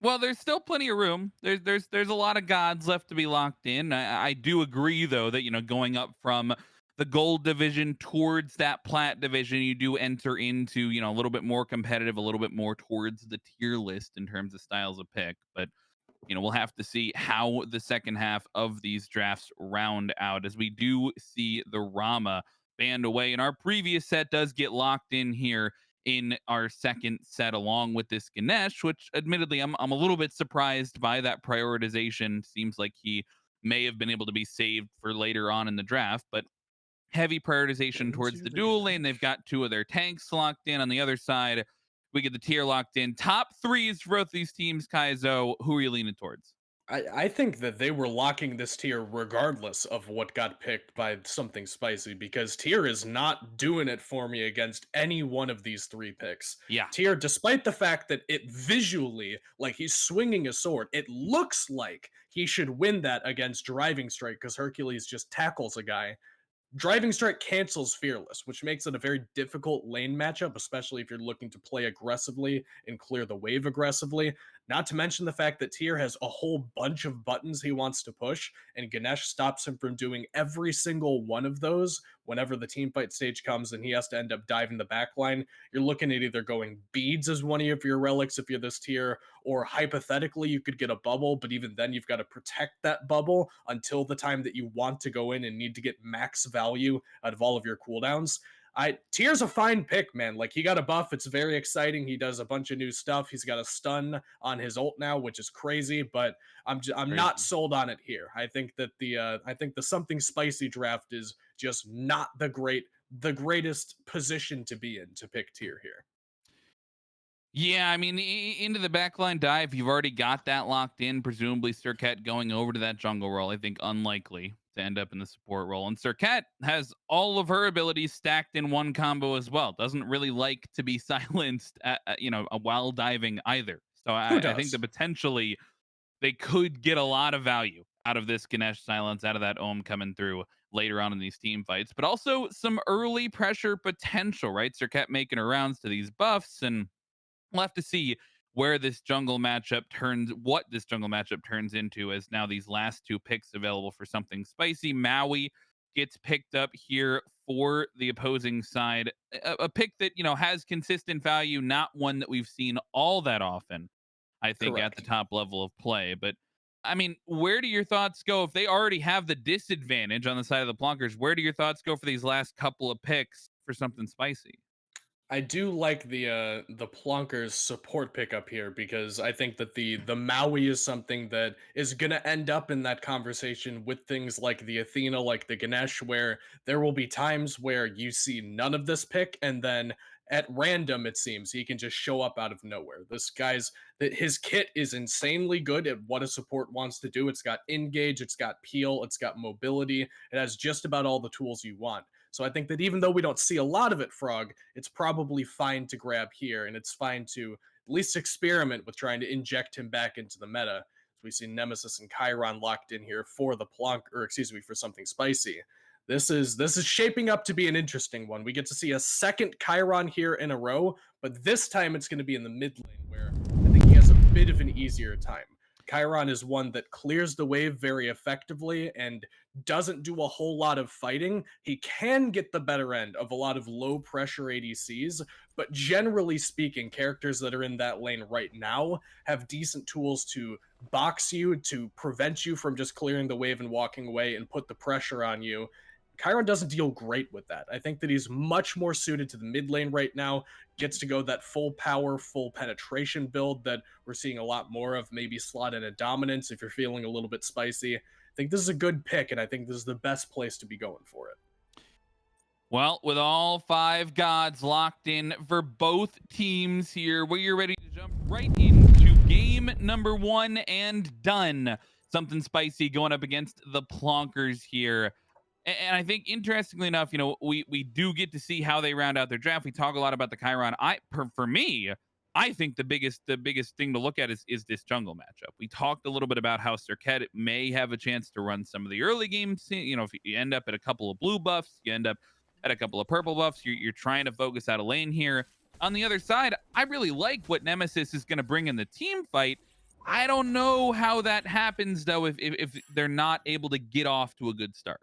Well, there's still plenty of room. There's a lot of gods left to be locked in. I do agree though that going up from the gold division towards that plat division, you do enter into a little bit more competitive, a little bit more towards the tier list in terms of styles of pick. But we'll have to see how the second half of these drafts round out as we do see the Rama banned away. And our previous set does get locked in here in our second set along with this Ganesh, which admittedly I'm a little bit surprised by that prioritization. Seems like he may have been able to be saved for later on in the draft, but heavy prioritization towards Into the the dual lane. They've Ganesh. got two of their tanks locked in. On the other side, we get the tier locked in. Top threes for both these teams, Kaizo. Who are you leaning towards? I think that they were locking this tier regardless of what got picked by something spicy because tier is not doing it for me against any one of these three picks. Yeah. Tier, despite the fact that it visually, like he's swinging a sword, it looks like he should win that against Driving Strike because Hercules just tackles a guy. Driving Strike cancels Fearless, which makes it a very difficult lane matchup, especially if you're looking to play aggressively and clear the wave aggressively. Not to mention the fact that Tyr has a whole bunch of buttons he wants to push, and Ganesh stops him from doing every single one of those whenever the team fight stage comes and he has to end up diving the backline. You're looking at either going beads as one of your relics if you're this tier, or hypothetically you could get a bubble, but even then you've got to protect that bubble until the time that you want to go in and need to get max value out of all of your cooldowns. Tier's a fine pick, man. Like he got a buff, it's very exciting. He does a bunch of new stuff. He's got a stun on his ult now, which is crazy. But I'm not Crazy. sold on it here. I think the something spicy draft is just not the greatest position to be in to pick tier here. Yeah, I mean, into the backline dive, you've already got that locked in. Presumably, Sirket going over to that jungle role. I think unlikely to end up in the support role. And Sirket has all of her abilities stacked in one combo as well. Doesn't really like to be silenced, while diving either. So Who I think that does? potentially they could get a lot of value out of this Ganesh silence, out of that Ohm coming through later on in these team fights, but also some early pressure potential, right? Sirket making her rounds to these buffs, and we'll have to see what this jungle matchup turns into as now these last two picks available for something spicy. Maui gets picked up here for the opposing side. A pick that, has consistent value, not one that we've seen all that often, I think, at the Correct. top level of play. But I mean, where do your thoughts go if they already have the disadvantage on the side of the Plonkers? Where do your thoughts go for these last couple of picks for something spicy? I do like the Plonkers support pickup here because I think that the Maui is something that is gonna end up in that conversation with things like the Athena, like the Ganesh, where there will be times where you see none of this pick, and then at random it seems he can just show up out of nowhere. This guy's that his kit is insanely good at what a support wants to do. It's got engage, it's got peel, it's got mobility, it has just about all the tools you want. So I think that even though we don't see a lot of it, Frog, it's probably fine to grab here, and it's fine to at least experiment with trying to inject him back into the meta. So we see Nemesis and Chiron locked in here for the plonk, or excuse me, for something spicy. This is shaping up to be an interesting one. We get to see a second Chiron here in a row, but this time it's going to be in the mid lane where I think he has a bit of an easier time. Chiron is one that clears the wave very effectively and doesn't do a whole lot of fighting. He can get the better end of a lot of low pressure ADCs, but generally speaking, characters that are in that lane right now have decent tools to box you, to prevent you from just clearing the wave and walking away and put the pressure on you. Chiron doesn't deal great with that. I think that he's much more suited to the mid lane right now, gets to go that full power, full penetration build that we're seeing a lot more of, maybe slot in a dominance if you're feeling a little bit spicy. I think this is a good pick, and I think this is the best place to be going for it. Well, with all five gods locked in for both teams here, we are ready to jump right into game number one and done. Something spicy going up against the Plonkers here. And I think, interestingly enough, we do get to see how they round out their draft. We talk a lot about the Chiron. For me, I think the biggest thing to look at is this jungle matchup. We talked a little bit about how Serket may have a chance to run some of the early games. You know, if you end up at a couple of blue buffs, you end up at a couple of purple buffs. You're trying to focus out a lane here. On the other side, I really like what Nemesis is going to bring in the team fight. I don't know how that happens though if they're not able to get off to a good start.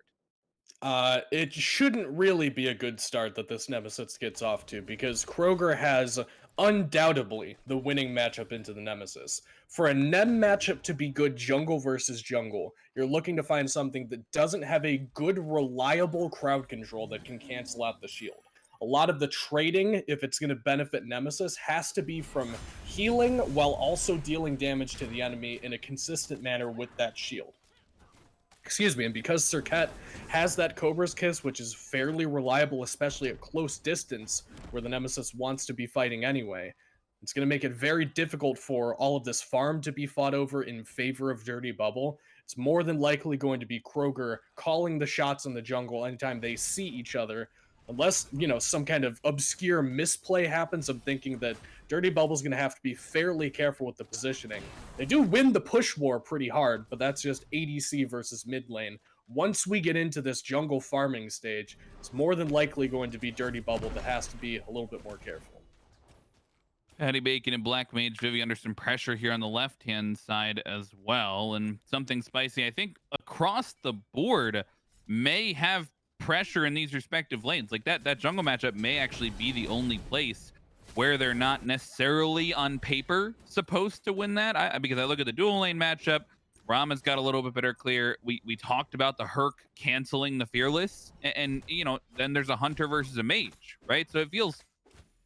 It shouldn't really be a good start that this Nemesis gets off to because Kroger has undoubtedly the winning matchup into the Nemesis. For a Nem matchup to be good jungle versus jungle, you're looking to find something that doesn't have a good, reliable crowd control that can cancel out the shield. A lot of the trading, if it's going to benefit Nemesis, has to be from healing while also dealing damage to the enemy in a consistent manner with that shield. Excuse me, and because Serket has that Cobra's Kiss, which is fairly reliable, especially at close distance, where the Nemesis wants to be fighting anyway, it's going to make it very difficult for all of this farm to be fought over in favor of Dirty Bubble. It's more than likely going to be Kroger calling the shots in the jungle anytime they see each other, unless, you know, some kind of obscure misplay happens. I'm thinking that Dirty Bubble's going to have to be fairly careful with the positioning. They do win the push war pretty hard, but that's just ADC versus mid lane. Once we get into this jungle farming stage, it's more than likely going to be Dirty Bubble that has to be a little bit more careful. Patty Bacon and Black Mage Vivi under some pressure here on the left hand side as well. And something spicy, I think, across the board may have pressure in these respective lanes. Like that jungle matchup may actually be the only place where they're not necessarily on paper supposed to win that. Because I look at the dual lane matchup, Rama's got a little bit better clear. We talked about the Herc canceling the Fearless, and you know, then there's a Hunter versus a Mage, right? So it feels,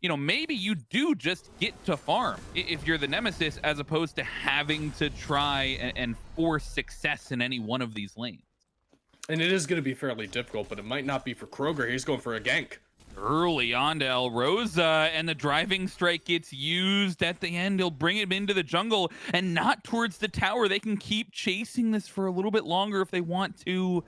you know, maybe you do just get to farm if you're the Nemesis, as opposed to having to try and force success in any one of these lanes. And it is going to be fairly difficult, but it might not be for Kroger. He's going for a gank. Early on to El Rosa, and the driving strike gets used at the end. He'll bring him into the jungle and not towards the tower. They can keep chasing this for a little bit longer if they want to.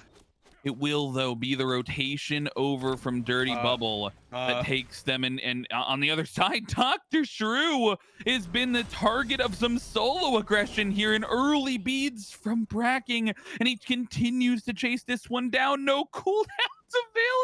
It will, though, be the rotation over from Dirty Bubble that takes them. And on the other side, Dr. Shrew has been the target of some solo aggression here in early beads from Bracking, and he continues to chase this one down. No cooldowns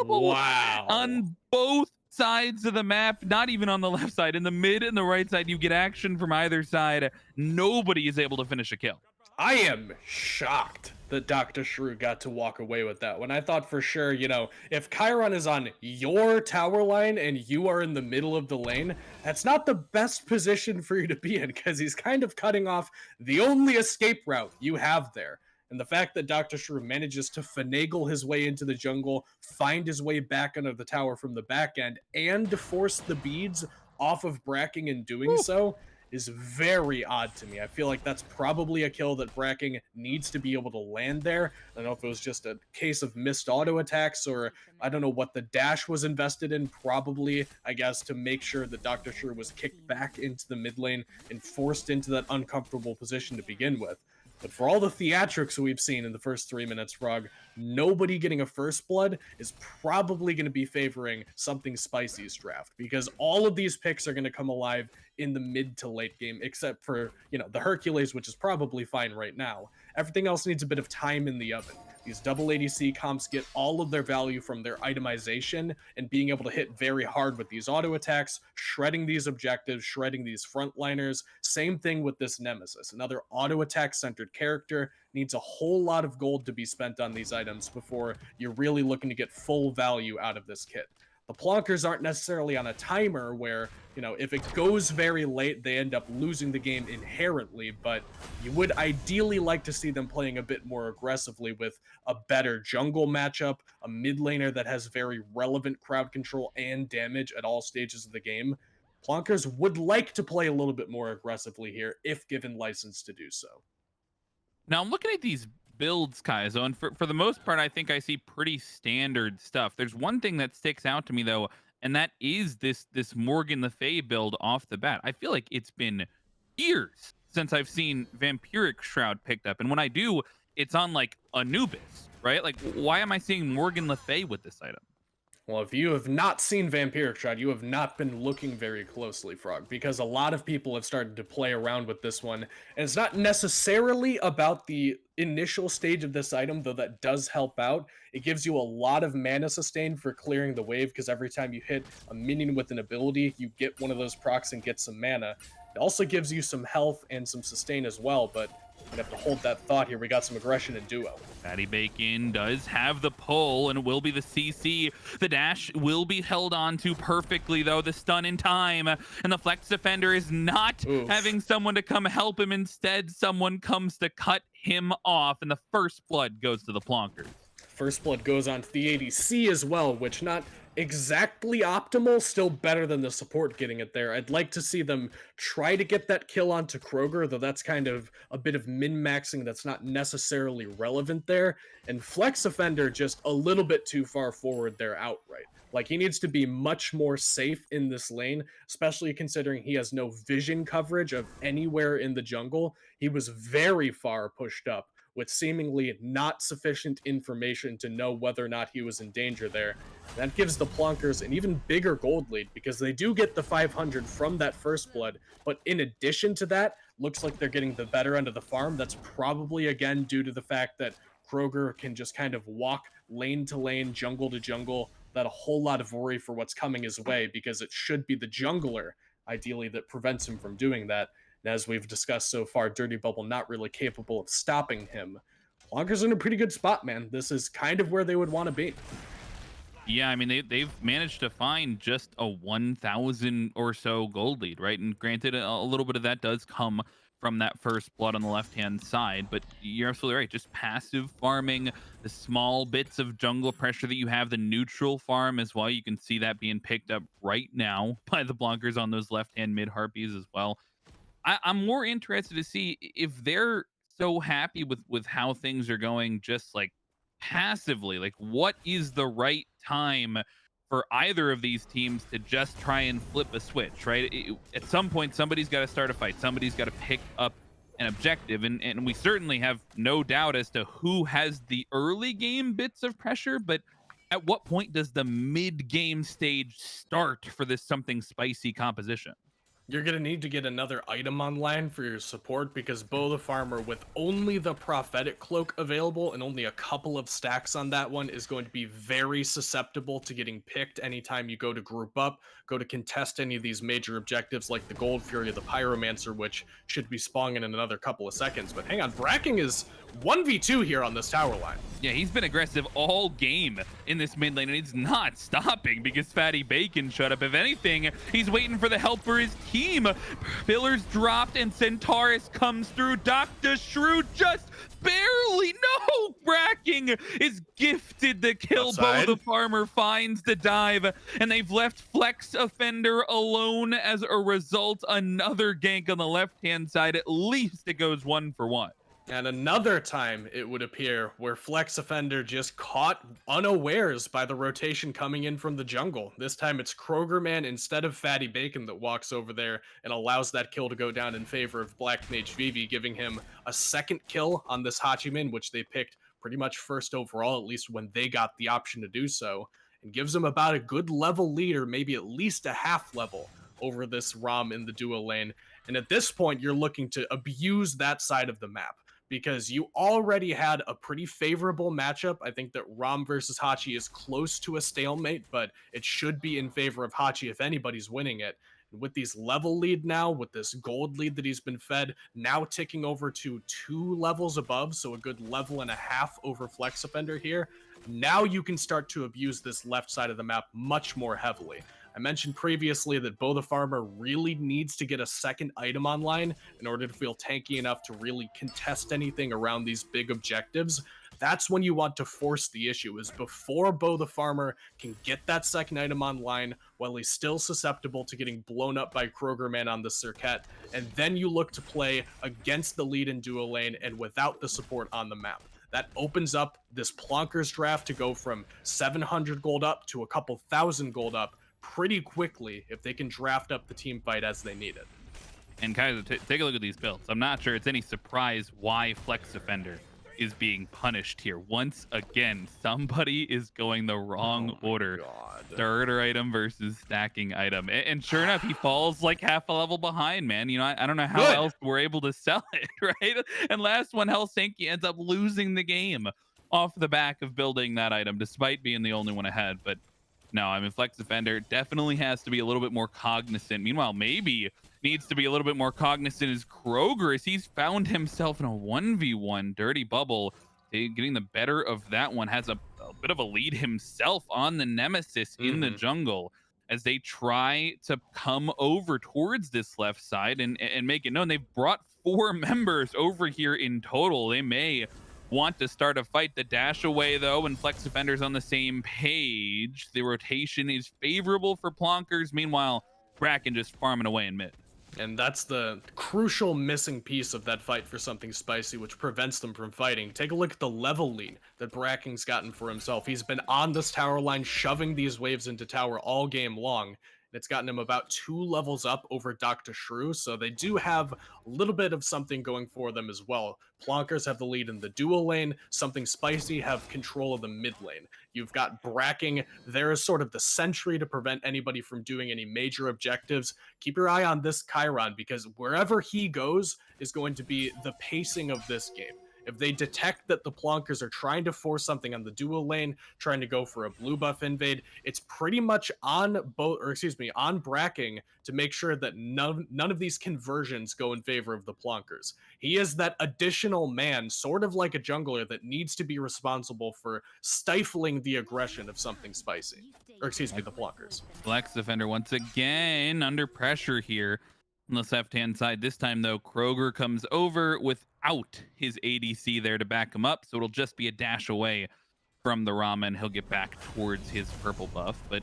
available Wow. on both sides of the map, not even on the left side. In the mid and the right side, you get action from either side. Nobody is able to finish a kill. I am shocked that Dr. Shrew got to walk away with that when I thought for sure, you know, if Chiron is on your tower line and you are in the middle of the lane, that's not the best position for you to be in because he's kind of cutting off the only escape route you have there. And the fact that Dr. Shrew manages to finagle his way into the jungle, find his way back under the tower from the back end, and force the beads off of Bracking in doing so is very odd to me. I feel like that's probably a kill that Bracking needs to be able to land there. I don't know if it was just a case of missed auto attacks, or I don't know what the dash was invested in, probably, I guess, to make sure that Dr. Shrew was kicked back into the mid lane and forced into that uncomfortable position to begin with. But for all the theatrics we've seen in the first 3 minutes, Frog, nobody getting a first blood is probably going to be favoring something Spicy's draft, because all of these picks are going to come alive in the mid to late game, except for, you know, the Hercules, which is probably fine right now. Everything else needs a bit of time in the oven. These double ADC comps get all of their value from their itemization and being able to hit very hard with these auto attacks, shredding these objectives, shredding these frontliners. Same thing with this Nemesis. Another auto attack centered character needs a whole lot of gold to be spent on these items before you're really looking to get full value out of this kit. The Plonkers aren't necessarily on a timer where, you know, if it goes very late, they end up losing the game inherently, but you would ideally like to see them playing a bit more aggressively with a better jungle matchup, a mid laner that has very relevant crowd control and damage at all stages of the game. Plonkers would like to play a little bit more aggressively here if given license to do so. Now I'm looking at these builds, Kaizo, and for the most part, I think I see pretty standard stuff. There's one thing that sticks out to me though, and that is this Morgan Le Fay build off the bat. I feel like it's been years since I've seen Vampiric Shroud picked up, and when I do, it's on like Anubis, right? Like, why am I seeing Morgan Le Fay with this item? Well, if you have not seen Vampiric Shot, you have not been looking very closely, Frog, because a lot of people have started to play around with this one. And it's not necessarily about the initial stage of this item, though that does help out. It gives you a lot of mana sustain for clearing the wave, because every time you hit a minion with an ability, you get one of those procs and get some mana. It also gives you some health and some sustain as well, but we're gonna have to hold that thought here. We got some aggression in duo. Fatty Bacon does have the pull, and it will be the CC. The dash will be held on to perfectly, though. The stun in time, and the Flex Defender is not Oof. having someone to come help him. Instead, someone comes to cut him off, and the first blood goes to the Plonkers. First Blood goes on to the ADC as well, which not exactly optimal, still better than the support getting it there. I'd like to see them try to get that kill onto Kroger, though that's kind of a bit of min-maxing that's not necessarily relevant there. And Flex Offender just a little bit too far forward there outright. Like, he needs to be much more safe in this lane, especially considering he has no vision coverage of anywhere in the jungle. He was very far pushed up with seemingly not sufficient information to know whether or not he was in danger there. That gives the Plonkers an even bigger gold lead because they do get the 500 from that first blood, but in addition to that, looks like they're getting the better end of the farm. That's probably again due to the fact that Kroger can just kind of walk lane to lane, jungle to jungle, without a whole lot of worry for what's coming his way because it should be the jungler, ideally, that prevents him from doing that. And as we've discussed so far, Dirty Bubble not really capable of stopping him. Plonker's in a pretty good spot, man. This is kind of where they would want to be. Yeah, I mean they've managed to find just a 1,000 or so gold lead, right? And granted, a little bit of that does come from that first blood on the left hand side, but you're absolutely right. Just passive farming, the small bits of jungle pressure that you have, the neutral farm as well. You can see that being picked up right now by the blonkers on those left hand mid harpies as well. I'm more interested to see if they're so happy with how things are going, just like passively. Like, what is the right time for either of these teams to just try and flip a switch? Right? At some point, somebody's got to start a fight. Somebody's got to pick up an objective, and we certainly have no doubt as to who has the early game bits of pressure, but. At what point does the mid game stage start for this something spicy composition? You're going to need to get another item online for your support because Bo the Farmer, with only the Prophetic Cloak available and only a couple of stacks on that one, is going to be very susceptible to getting picked anytime you go to group up, go to contest any of these major objectives like the Gold Fury or the Pyromancer, which should be spawning in another couple of seconds. But hang on, Bracking is 1v2 here on this tower line. Yeah, he's been aggressive all game in this mid lane, and he's not stopping because Fatty Bacon shut up. If anything, he's waiting for the help for his team. Pillars dropped, and Centaurus comes through. Dr. Shrew just barely. No! Bracking is gifted the kill. Bo the Farmer finds the dive, and they've left Flex Offender alone as a result. Another gank on the left-hand side. At least it goes 1-for-1. And another time, it would appear, where Flex Offender just caught unawares by the rotation coming in from the jungle. This time it's Kroger Man instead of Fatty Bacon that walks over there and allows that kill to go down in favor of Black Mage Vivi, giving him a second kill on this Hachiman, which they picked pretty much first overall, at least when they got the option to do so, and gives him about a good level lead, or maybe at least a half level, over this Rom in the duo lane. And at this point, you're looking to abuse that side of the map, because you already had a pretty favorable matchup. I think that Rom versus Hachi is close to a stalemate, but it should be in favor of Hachi if anybody's winning it. And with these level lead now, with this gold lead that he's been fed, now ticking over to 2 levels above, so a good level and a half over Flex Offender here, now you can start to abuse this left side of the map much more heavily. I mentioned previously that Bo the Farmer really needs to get a second item online in order to feel tanky enough to really contest anything around these big objectives. That's when you want to force the issue, is before Bo the Farmer can get that second item online while he's still susceptible to getting blown up by Kroger Man on the Circuit, and then you look to play against the lead in duo lane and without the support on the map. That opens up this Plonkers draft to go from 700 gold up to a couple thousand gold up pretty quickly if they can draft up the team fight as they need it. And guys, take a look at these builds. I'm not sure it's any surprise why Flex Defender is being punished here. Once again, somebody is going the wrong Oh my order. god. Starter item versus stacking item. And sure enough, he falls like half a level behind, man. You know, I don't know how Good. else we're able to sell it, right? And last one, Helsinki ends up losing the game off the back of building that item, despite being the only one ahead. But no, I mean, Flex Defender definitely has to be a little bit more cognizant. Meanwhile, maybe needs to be a little bit more cognizant is Kroger, as he's found himself in a 1v1 dirty bubble. Getting the better of that one, has a bit of a lead himself on the Nemesis in the Mm-hmm. jungle as they try to come over towards this left side and make it known. They've brought 4 members over here in total. They may want to start a fight. The dash away, though, and Flex Defender's on the same page. The rotation is favorable for Plonkers. Meanwhile, Bracken just farming away in mid. And that's the crucial missing piece of that fight for something spicy, which prevents them from fighting. Take a look at the level lead that Bracken's gotten for himself. He's been on this tower line, shoving these waves into tower all game long. It's gotten him about 2 levels up over Dr. Shrew, so they do have a little bit of something going for them as well. Plonkers have the lead in the dual lane, something spicy have control of the mid lane. You've got Bracking there as sort of the sentry to prevent anybody from doing any major objectives. Keep your eye on this Chiron, because wherever he goes is going to be the pacing of this game. If they detect that the Plonkers are trying to force something on the dual lane, trying to go for a blue buff invade, it's pretty much on on Bracking to make sure that none of these conversions go in favor of the Plonkers. He is that additional man, sort of like a jungler, that needs to be responsible for stifling the aggression of something spicy. The Plonkers. Flex Defender once again under pressure here on the left-hand side. This time, though, Kroger comes over without his ADC there to back him up, so it'll just be a dash away from the Rama, and he'll get back towards his purple buff. But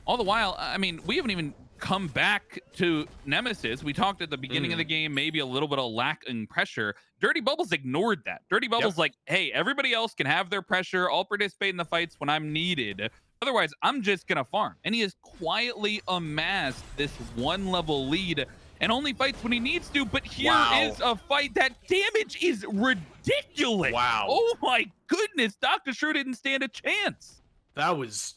all the while, I mean, we haven't even come back to Nemesis. We talked at the beginning of the game, maybe a little bit of lack in pressure. Dirty Bubbles ignored that. Dirty Bubbles like, hey, everybody else can have their pressure. I'll participate in the fights when I'm needed. Otherwise, I'm just going to farm. And he has quietly amassed this 1-level lead and only fights when he needs to. But here is a fight. That damage is ridiculous. Wow. Oh my goodness. Dr. Shrew didn't stand a chance. That was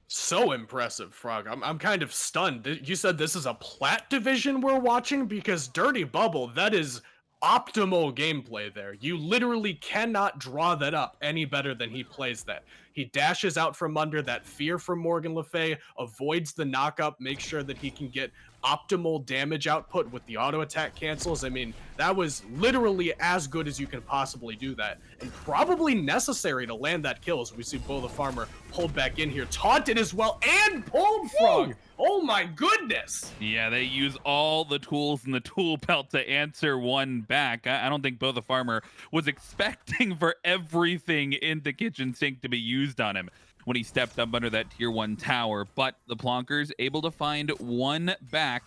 so impressive, Frog. I'm kind of stunned. You said this is a plat division we're watching? Because Dirty Bubble, that is optimal gameplay there. You literally cannot draw that up any better than he plays that. He dashes out from under that fear from Morgan Le Fay, avoids the knockup, makes sure that he can get optimal damage output with the auto attack cancels. I mean, that was literally as good as you can possibly do that, and probably necessary to land that kill, as we see Bo the Farmer pulled back in here, taunted as well, and pulled Frog. Oh my goodness. Yeah, they use all the tools in the tool belt to answer one back. I don't think Bo the Farmer was expecting for everything in the kitchen sink to be used on him when he stepped up under that tier 1 tower. But the Plonkers able to find one back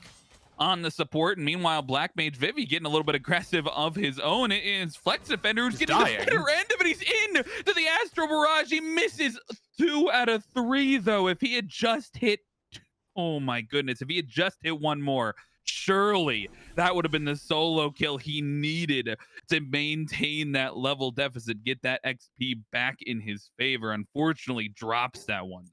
on the support. And meanwhile, Black Mage Vivi getting a little bit aggressive of his own. It is Flex Defender who's getting dying. the better end of it. He's in to the Astro Barrage. He misses 2 out of 3, though. If he had just hit, oh my goodness, if he had just hit one more, surely that would have been the solo kill he needed to maintain that level deficit, get that XP back in his favor. Unfortunately, drops that one.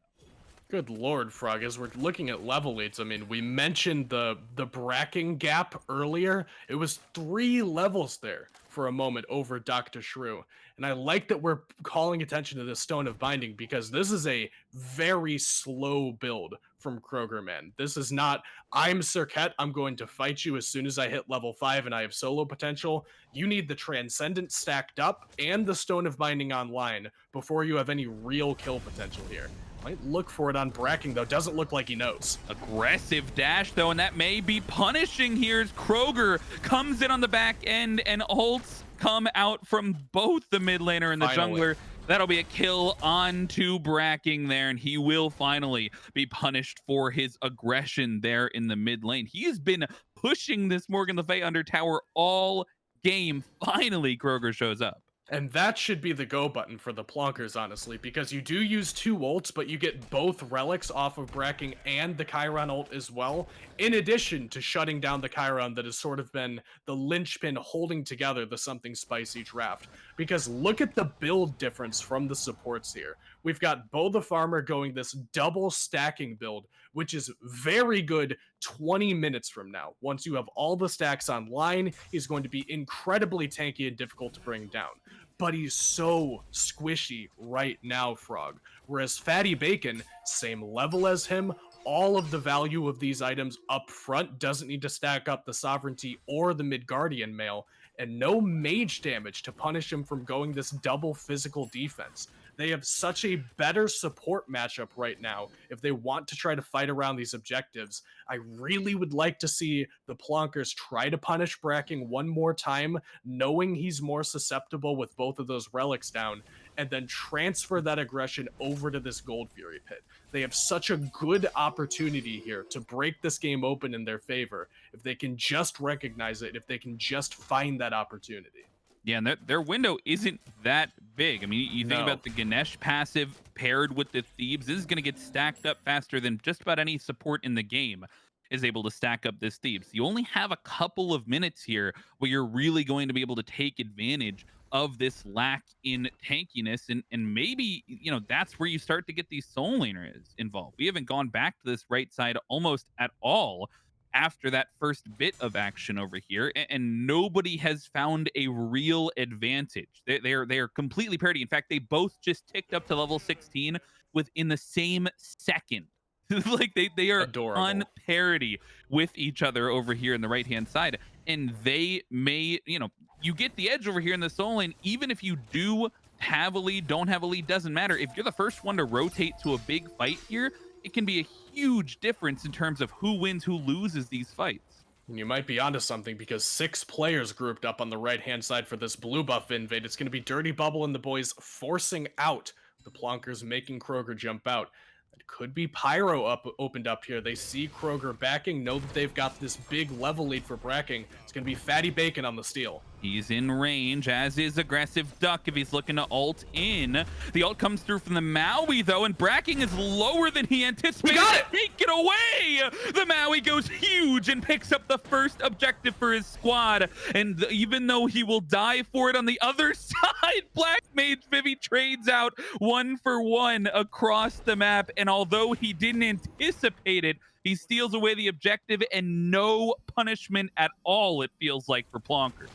Good lord, Frog. As we're looking at level leads, I mean, we mentioned the bracking gap earlier. It was 3 levels there for a moment over Dr. Shrew. And I like that we're calling attention to the Stone of Binding, because this is a very slow build from Kroger, man. This is not, I'm Serket, I'm going to fight you as soon as I hit level 5 and I have solo potential. You need the Transcendent stacked up and the Stone of Binding online before you have any real kill potential here. Might look for it on Bracking, though. Doesn't look like he knows. Aggressive dash, though, and that may be punishing here as Kroger comes in on the back end and ults come out from both the mid laner and the jungler. That'll be a kill onto Bracking there, and he will finally be punished for his aggression there in the mid lane. He has been pushing this Morgan Le Fay under tower all game. Finally, Kroger shows up. And that should be the go button for the Plonkers, honestly, because you do use 2 ults, but you get both relics off of Bracking and the Chiron ult as well, in addition to shutting down the Chiron that has sort of been the linchpin holding together the Something Spicy draft. Because look at the build difference from the supports here. We've got Bo the Farmer going this double stacking build, which is very good 20 minutes from now. Once you have all the stacks online, he's going to be incredibly tanky and difficult to bring down, but he's so squishy right now, Frog. Whereas Fatty Bacon, same level as him, all of the value of these items up front doesn't need to stack up the Sovereignty or the Midgardian mail, and no mage damage to punish him from going this double physical defense. They have such a better support matchup right now if they want to try to fight around these objectives. I really would like to see the Plonkers try to punish Bracking one more time, knowing he's more susceptible with both of those relics down, and then transfer that aggression over to this Gold Fury pit. They have such a good opportunity here to break this game open in their favor if they can just recognize it, if they can just find that opportunity. Yeah, and their window isn't that big. I mean, you think No. about the Ganesh passive paired with the Thebes. This is going to get stacked up faster than just about any support in the game is able to stack up this Thebes. You only have a couple of minutes here where you're really going to be able to take advantage of this lack in tankiness, and maybe that's where you start to get these soul laners involved. We haven't gone back to this right side almost at all after that first bit of action over here, and nobody has found a real advantage. They are completely parity. In fact, they both just ticked up to level 16 within the same second. Like they are on Adorable. parity with each other over here in the right hand side, and they may you get the edge over here in the soul lane. Even if you do have a lead, don't have a lead, doesn't matter. If you're the first one to rotate to a big fight here, it can be a huge difference in terms of who wins, who loses these fights. And you might be onto something because 6 players grouped up on the right-hand side for this blue buff invade. It's going to be Dirty Bubble and the boys forcing out the Plonkers, making Kroger jump out. It could be Pyro opened up here. They see Kroger backing, know that they've got this big level lead for Bracking. It's going to be Fatty Bacon on the steal. He's in range, as is Aggressive Duck if he's looking to ult in. The ult comes through from the Maui, though, and Bracking is lower than he anticipated. We got it! Take it away! The Maui goes huge and picks up the first objective for his squad. And even though he will die for it on the other side, Black Mage Vivi trades out 1-for-1 across the map. And although he didn't anticipate it, he steals away the objective and no punishment at all, it feels like, for Plonkers.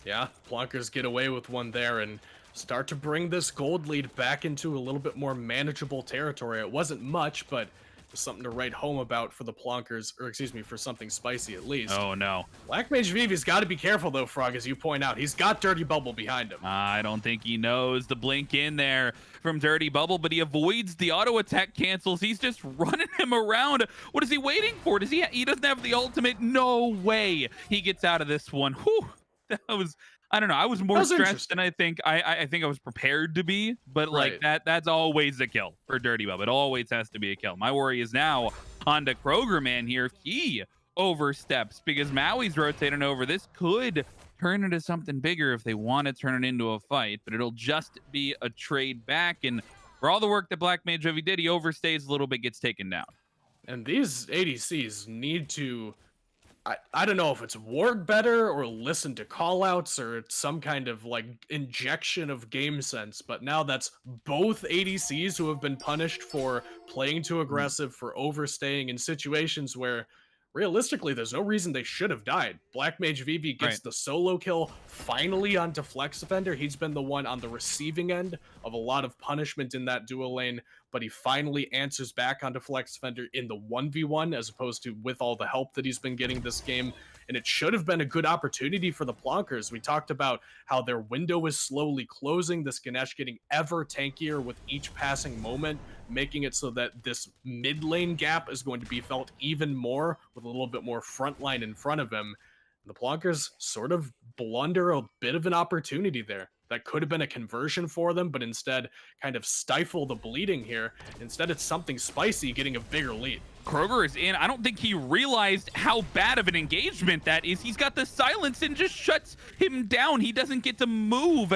Yeah, Plonkers get away with one there and start to bring this gold lead back into a little bit more manageable territory. It wasn't much, but it was something to write home about for the Plonkers, or excuse me, for Something Spicy at least. Oh, no. Black Mage Vivi's got to be careful though, Frog, as you point out. He's got Dirty Bubble behind him. I don't think he knows the blink in there from Dirty Bubble, but he avoids the auto attack cancels. He's just running him around. What is he waiting for? He doesn't have the ultimate? No way he gets out of this one. Whew. That was, I don't know. I was more stressed than I think I think I was prepared to be, but like that's always a kill for Dirty Bubble. It always has to be a kill. My worry is now on to Kroger, man, here. If he oversteps, because Maui's rotating over, this could turn into something bigger if they want to turn it into a fight, but it'll just be a trade back. And for all the work that Black Mage Vivi did, he overstays a little bit, gets taken down. And these ADCs need to, I don't know if it's work better or listen to callouts or it's some kind of like injection of game sense, but now that's both ADCs who have been punished for playing too aggressive, for overstaying in situations where realistically there's no reason they should have died. Black Mage Vivi gets the solo kill finally onto Flex Offender. He's been the one on the receiving end of a lot of punishment in that dual lane, but he finally answers back onto Flex Offender in the 1v1 as opposed to with all the help that he's been getting this game. And it should have been a good opportunity for the Plonkers. We talked about how their window is slowly closing, this Ganesh getting ever tankier with each passing moment, making it so that this mid lane gap is going to be felt even more with a little bit more front line in front of him. The Plonkers sort of blunder a bit of an opportunity there. That could have been a conversion for them, but instead kind of stifle the bleeding here. Instead, it's Something Spicy getting a bigger lead. Kroger is in. I don't think he realized how bad of an engagement that is. He's got the silence and just shuts him down. He doesn't get to move.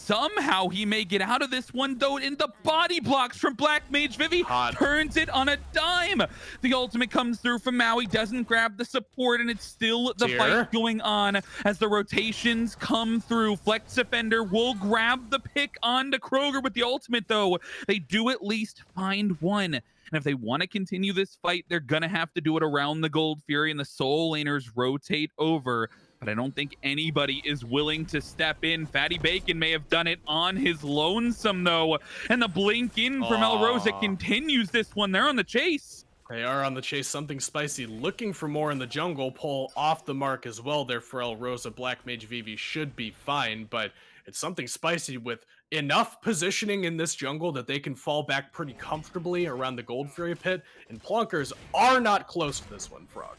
somehow he may get out of this one, though, in the body blocks from Black Mage Vivi. Hot. Turns it on a dime. The ultimate comes through from Maui, doesn't grab the support, and it's still the fight going on as the rotations come through. Flex Defender will grab the pick onto Kroger with the ultimate, though. They do at least find one. And if they want to continue this fight, they're going to have to do it around the Gold Fury, and the Soul Laners rotate over. But I don't think anybody is willing to step in. Fatty Bacon may have done it on his lonesome, though. And the blink in from El Rosa continues this one. They're on the chase. They are on the chase. Something Spicy looking for more in the jungle. Pull off the mark as well there for El Rosa. Black Mage Vivi should be fine, but it's Something Spicy with enough positioning in this jungle that they can fall back pretty comfortably around the Gold Fury pit. And Plonkers are not close to this one, Frog.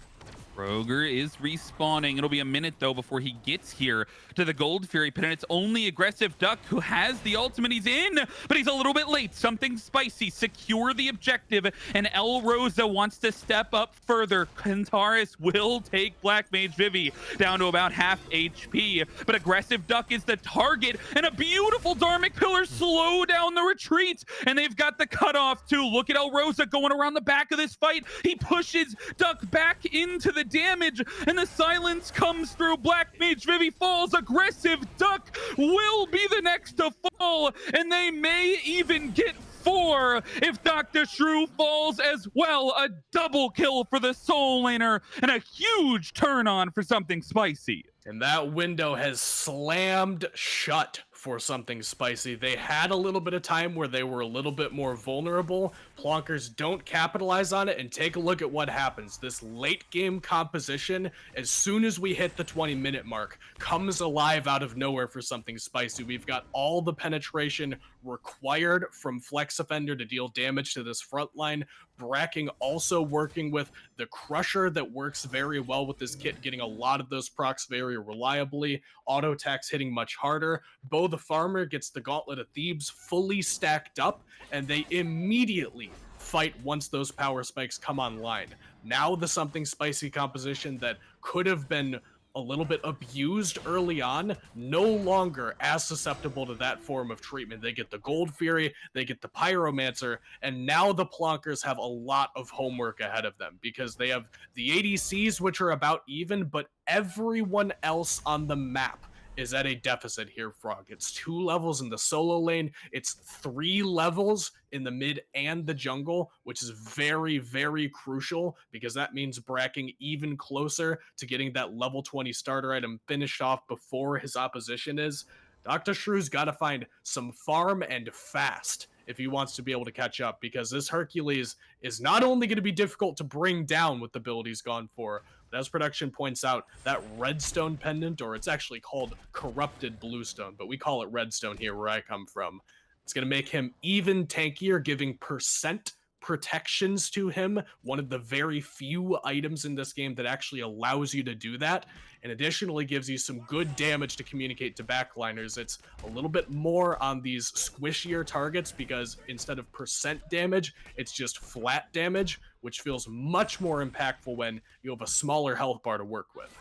Kroger is respawning. It'll be a minute, though, before he gets here to the Gold Fury pit, and it's only Aggressive Duck who has the ultimate. He's in, but he's a little bit late. Something Spicy secure the objective, and El Rosa wants to step up further. Kentaris will take Black Mage Vivi down to about half HP, but Aggressive Duck is the target, and a beautiful Dharmic Pillar slow down the retreat, and they've got the cutoff, too. Look at El Rosa going around the back of this fight. He pushes Duck back into the damage, and the silence comes through. Black Mage Vivi falls. Aggressive Duck will be the next to fall, and they may even get 4 if Dr. Shrew falls as well. A double kill for the Soul Laner, and a huge turn on for Something Spicy. And that window has slammed shut for Something Spicy. They had a little bit of time where they were a little bit more vulnerable. Plonkers don't capitalize on it, and take a look at what happens. This late game composition, as soon as we hit the 20-minute mark, comes alive out of nowhere for Something Spicy. We've got all the penetration required from Flex Offender to deal damage to this front line. Bracking also working with the Crusher that works very well with this kit, getting a lot of those procs very reliably. Auto attacks hitting much harder. Bo the Farmer gets the Gauntlet of Thebes fully stacked up, and they immediately fight once those power spikes come online. Now the Something Spicy composition that could have been a little bit abused early on, no longer as susceptible to that form of treatment. They get the Gold Fury, they get the Pyromancer, and now the Plonkers have a lot of homework ahead of them, because they have the ADCs, which are about even, but everyone else on the map is at a deficit here, Frog. It's 2 levels in the solo lane, it's 3 levels in the mid and the jungle, which is very, very crucial, because that means bracking even closer to getting that level 20 starter item finished off before his opposition is. Dr. Shrew's got to find some farm and fast if he wants to be able to catch up, because this Hercules is not only going to be difficult to bring down with the build he's gone for, but as production points out, that Redstone pendant, or it's actually called Corrupted Bluestone, but we call it Redstone here where I come from, it's going to make him even tankier, giving percent protections to him, one of the very few items in this game that actually allows you to do that, and additionally gives you some good damage to communicate to backliners. It's a little bit more on these squishier targets, because instead of percent damage, it's just flat damage, which feels much more impactful when you have a smaller health bar to work with.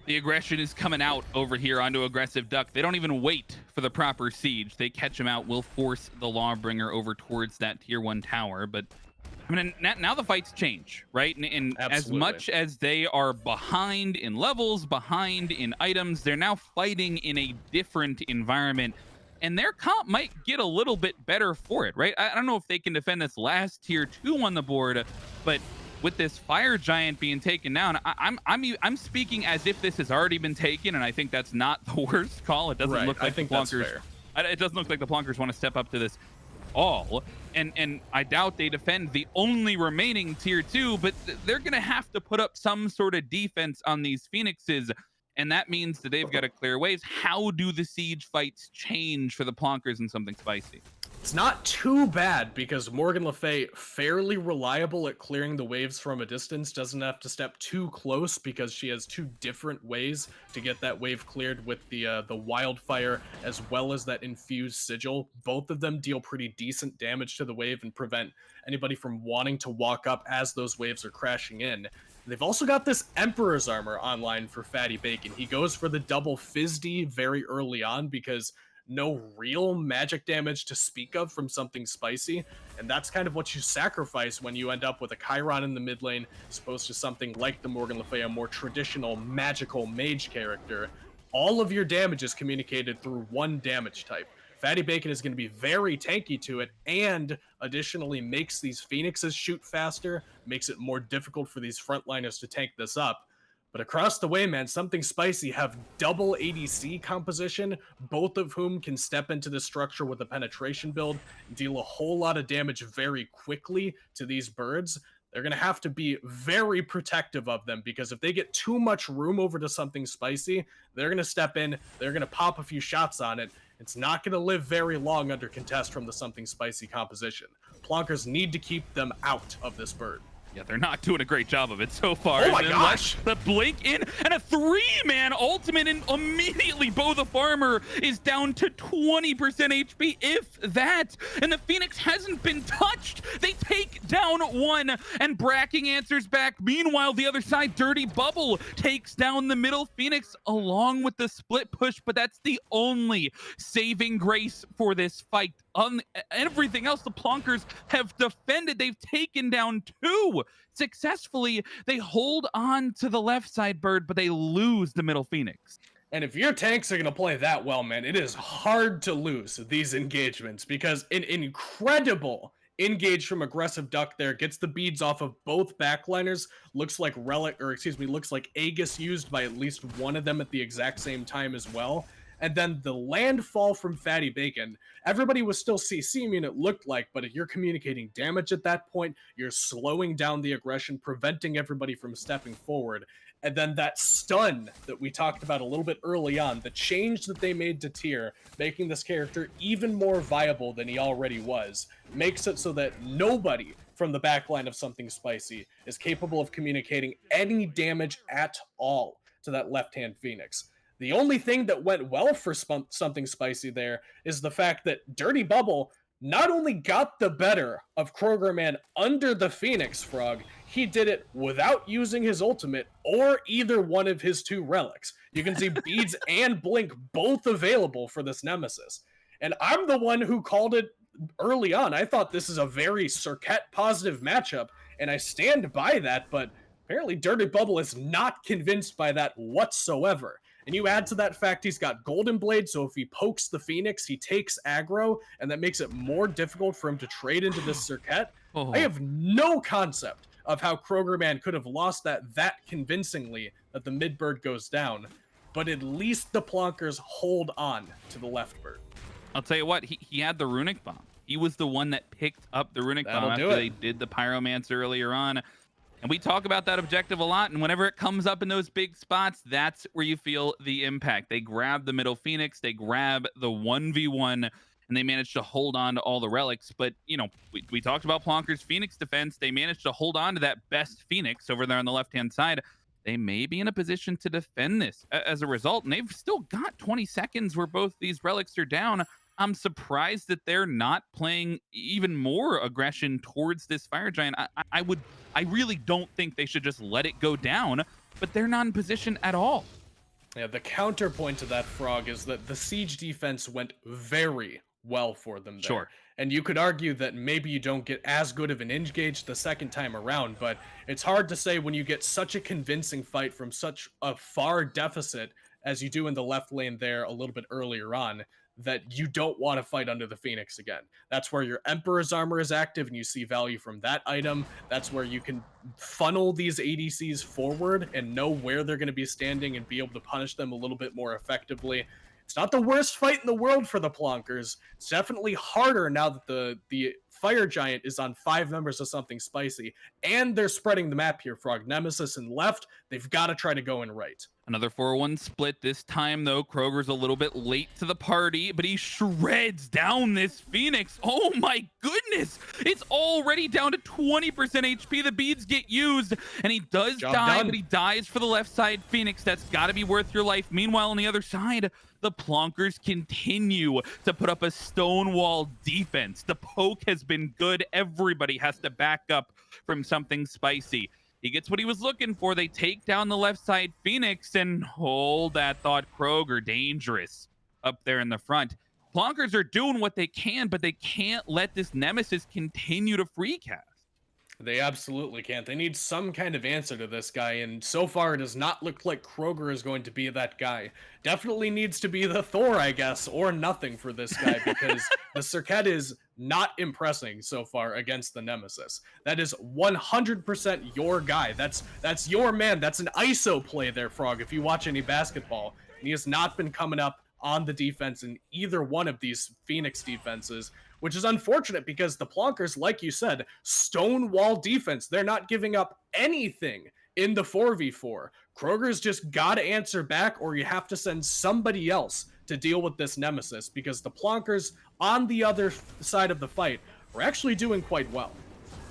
The aggression is coming out over here onto Aggressive Duck. They don't even wait for the proper siege. They catch him out, will force the Lawbringer over towards that tier 1 tower. But I mean, now the fights change, right? And as much as they are behind in levels, behind in items, they're now fighting in a different environment. And their comp might get a little bit better for it, right? I don't know if they can defend this last tier 2 on the board, but with this Fire Giant being taken down, I'm speaking as if this has already been taken, and I think that's not the worst call. It doesn't look like the Plonkers. It doesn't look like the Plonkers want to step up to this all, and I doubt they defend the only remaining tier 2, but they're gonna have to put up some sort of defense on these Phoenixes, and that means that they've got to clear waves. How do the siege fights change for the Plonkers and Something Spicy? It's not too bad, because Morgan Le Fay, fairly reliable at clearing the waves from a distance, doesn't have to step too close, because she has 2 different ways to get that wave cleared with the Wildfire as well as that Infused Sigil. Both of them deal pretty decent damage to the wave and prevent anybody from wanting to walk up as those waves are crashing in. They've also got this Emperor's Armor online for Fatty Bacon. He goes for the double FizzD very early on, because no real magic damage to speak of from something spicy. And that's kind of what you sacrifice when you end up with a Chiron in the mid lane, as opposed to something like the Morgan Le Fay, a more traditional magical mage character. All of your damage is communicated through one damage type. Fatty Bacon is going to be very tanky to it, and additionally makes these Phoenixes shoot faster, makes it more difficult for these frontliners to tank this up. But across the way, man, Something Spicy have double ADC composition, both of whom can step into the structure with a penetration build and deal a whole lot of damage very quickly to these birds. They're going to have to be very protective of them, because if they get too much room over to Something Spicy, they're going to step in, they're going to pop a few shots on it. It's not going to live very long under contest from the Something Spicy composition. Plonkers need to keep them out of this bird. Yeah, they're not doing a great job of it so far. Oh my gosh! The blink in and a 3-man ultimate, and immediately Bo the Farmer is down to 20% HP, if that. And the Phoenix hasn't been touched. They take down one, and Bracking answers back. Meanwhile, the other side, Dirty Bubble takes down the middle Phoenix along with the split push, but that's the only saving grace for this fight. On everything else, the Plonkers have defended. They've taken down 2 successfully. They hold on to the left side bird, but they lose the middle Phoenix. And if your tanks are going to play that well, man, it is hard to lose these engagements, because an incredible engage from Aggressive Duck there gets the beads off of both backliners. Looks like looks like Aegis used by at least one of them at the exact same time as well. And then the landfall from Fatty Bacon, everybody was still CC, it looked like, but if you're communicating damage at that point, you're slowing down the aggression, preventing everybody from stepping forward. And then that stun that we talked about a little bit early on, the change that they made to Tyr, making this character even more viable than he already was, makes it so that nobody from the backline of Something Spicy is capable of communicating any damage at all to that left-hand Phoenix. The only thing that went well for Something Spicy there is the fact that Dirty Bubble not only got the better of Kroger Man under the Phoenix Frog, he did it without using his ultimate or either one of his 2 relics. You can see Beads and Blink both available for this Nemesis. And I'm the one who called it early on. I thought this is a very Circuit positive matchup, and I stand by that, but apparently Dirty Bubble is not convinced by that whatsoever. And you add to that fact he's got Golden Blade, so if he pokes the Phoenix, he takes aggro, and that makes it more difficult for him to trade into this Circuit. I have no concept of how Kroger Man could have lost that convincingly that the mid bird goes down, but at least the Plonkers hold on to the left bird. I'll tell you what, he had the Runic Bomb. He was the one that picked up the Runic Bomb after they did the Pyromancer earlier on. And we talk about that objective a lot, and whenever it comes up in those big spots, that's where you feel the impact. They grab the middle Phoenix, they grab the 1v1, and they managed to hold on to all the relics. But, you know, we talked about Plonker's Phoenix defense. They managed to hold on to that best Phoenix over there on the left-hand side. They may be in a position to defend this as a result, and they've still got 20 seconds where both these relics are down. I'm surprised that they're not playing even more aggression towards this Fire Giant. I really don't think they should just let it go down, but they're not in position at all. Yeah, the counterpoint to that, Frog, is that the siege defense went very well for them there. Sure. And you could argue that maybe you don't get as good of an engage the second time around, but it's hard to say when you get such a convincing fight from such a far deficit as you do in the left lane there a little bit earlier on, that you don't want to fight under the Phoenix again. That's where your Emperor's Armor is active and you see value from that item. That's where you can funnel these ADCs forward and know where they're going to be standing and be able to punish them a little bit more effectively. It's not the worst fight in the world for the Plonkers. It's definitely harder now that the Fire Giant is on 5 members of Something Spicy, and they're spreading the map here. Frog Nemesis in left, they've got to try to go in right. Another 4-1 split this time, though. Kroger's a little bit late to the party, but he shreds down this Phoenix. Oh my goodness! It's already down to 20% HP. The beads get used, and he does die, but he dies for the left side Phoenix. That's got to be worth your life. Meanwhile, on the other side, the Plonkers continue to put up a stonewall defense. The poke has been good. Everybody has to back up from Something Spicy. He gets what he was looking for. They take down the left side Phoenix, and hold that thought. Kroger dangerous up there in the front. Plonkers are doing what they can, but they can't let this nemesis continue to free cast. They absolutely can't. They need some kind of answer to this guy, and so far it does not look like Kroger is going to be that guy. Definitely needs to be the Thor, I guess, or nothing for this guy, because the Serket is not impressing so far against the Nemesis. That is 100% your guy. That's your man. That's an ISO play there, Frog, if you watch any basketball. And he has not been coming up on the defense in either one of these Phoenix defenses, which is unfortunate because the Plonkers, like you said, stonewall defense. They're not giving up anything in the 4v4. Kroger's just got to answer back, or you have to send somebody else to deal with this nemesis, because the Plonkers on the other side of the fight are actually doing quite well.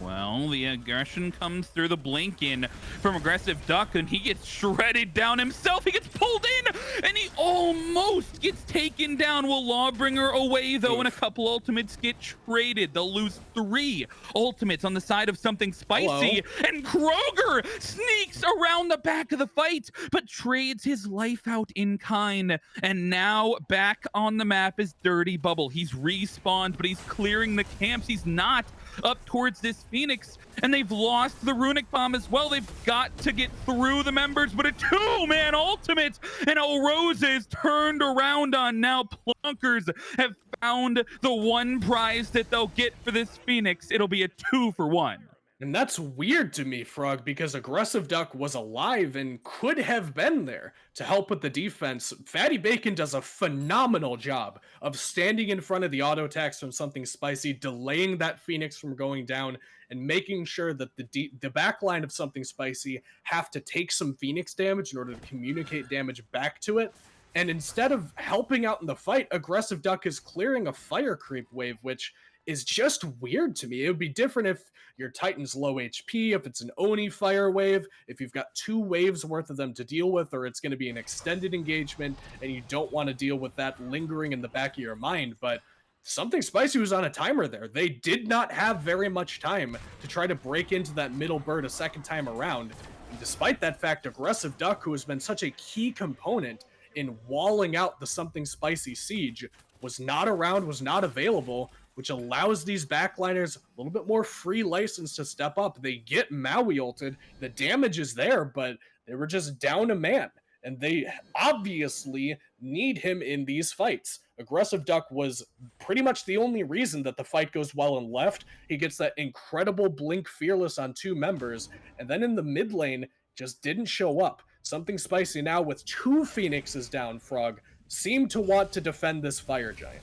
Well, the aggression comes through the blink in from Aggressive Duck, and he gets shredded down himself. He gets pulled in, and he almost gets taken down. Will Lawbringer away, though, and a couple ultimates get traded. They'll lose 3 ultimates on the side of Something Spicy, and Kroger sneaks around the back of the fight, but trades his life out in kind. And now back on the map is Dirty Bubble. He's respawned, but he's clearing the camps. He's not up towards this Phoenix, and they've lost the runic bomb as well. They've got to get through the members, but a 2-man ultimate, and Rosa is turned around on now. Plonkers have found the one prize that they'll get for this Phoenix. It'll be a 2-for-1. And that's weird to me, Frog, because Aggressive Duck was alive and could have been there to help with the defense. Fatty Bacon does a phenomenal job of standing in front of the auto attacks from Something Spicy, delaying that Phoenix from going down, and making sure that the backline of Something Spicy have to take some Phoenix damage in order to communicate damage back to it. And instead of helping out in the fight, Aggressive Duck is clearing a fire creep wave, which is just weird to me. It would be different if your Titan's low HP, if it's an Oni fire wave, if you've got 2 waves worth of them to deal with, or it's going to be an extended engagement and you don't want to deal with that lingering in the back of your mind. But Something Spicy was on a timer there. They did not have very much time to try to break into that middle bird a second time around. And despite that fact, Aggressive Duck, who has been such a key component in walling out the Something Spicy siege, was not around, was not available, which allows these backliners a little bit more free license to step up. They get Maui ulted, the damage is there, but they were just down a man, and they obviously need him in these fights. Aggressive Duck was pretty much the only reason that the fight goes well and left. He gets that incredible Blink Fearless on 2 members, and then in the mid lane, just didn't show up. Something Spicy now with 2 Phoenixes down, Frog, seem to want to defend this Fire Giant.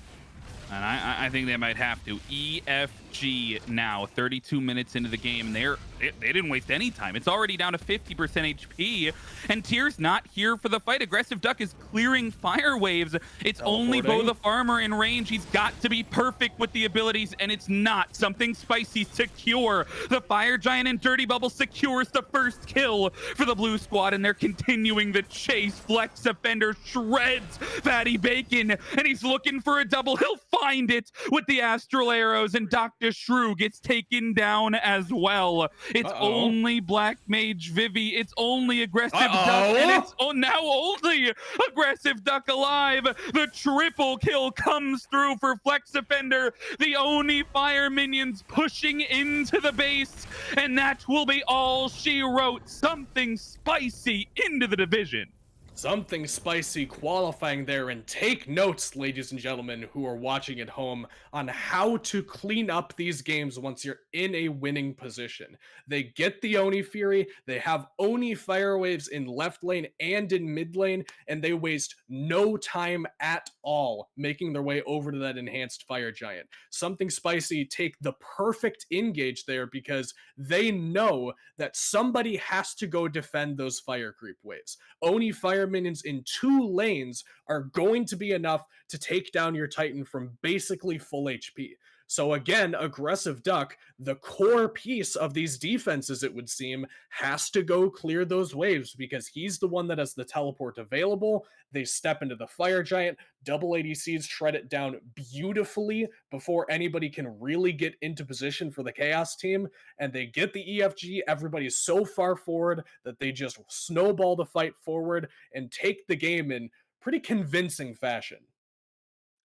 And I think they might have to. EFG now, 32 minutes into the game. They didn't waste any time. It's already down to 50% HP, and Tyr's not here for the fight. Aggressive Duck is clearing fire waves. It's only Bo the Farmer in range. He's got to be perfect with the abilities, and it's not. Something Spicy secure. The Fire Giant and Dirty Bubble secures the first kill for the blue squad, and they're continuing the chase. Flex Offender shreds Fatty Bacon, and he's looking for a double. He'll find it with the Astral Arrows, and Dr. Shrew gets taken down as well. It's only Black Mage Vivi. It's only Aggressive Duck, and it's now only Aggressive Duck alive. The triple kill comes through for Flex Offender. The Oni Fire minions pushing into the base, and that will be all she wrote. Something Spicy into the division. Something Spicy qualifying there, and take notes, ladies and gentlemen who are watching at home, on how to clean up these games once you're in a winning position. They get the Oni Fury, they have Oni Fire Waves in left lane and in mid lane, and they waste no time at all making their way over to that enhanced Fire Giant. Something Spicy take the perfect engage there because they know that somebody has to go defend those fire creep waves. Oni Fire minions in 2 lanes are going to be enough to take down your Titan from basically full HP. So again, Aggressive Duck, the core piece of these defenses, it would seem, has to go clear those waves because he's the one that has the teleport available. They step into the Fire Giant, double ADCs shred it down beautifully before anybody can really get into position for the Chaos team, and they get the EFG. Everybody's so far forward that they just snowball the fight forward and take the game in pretty convincing fashion.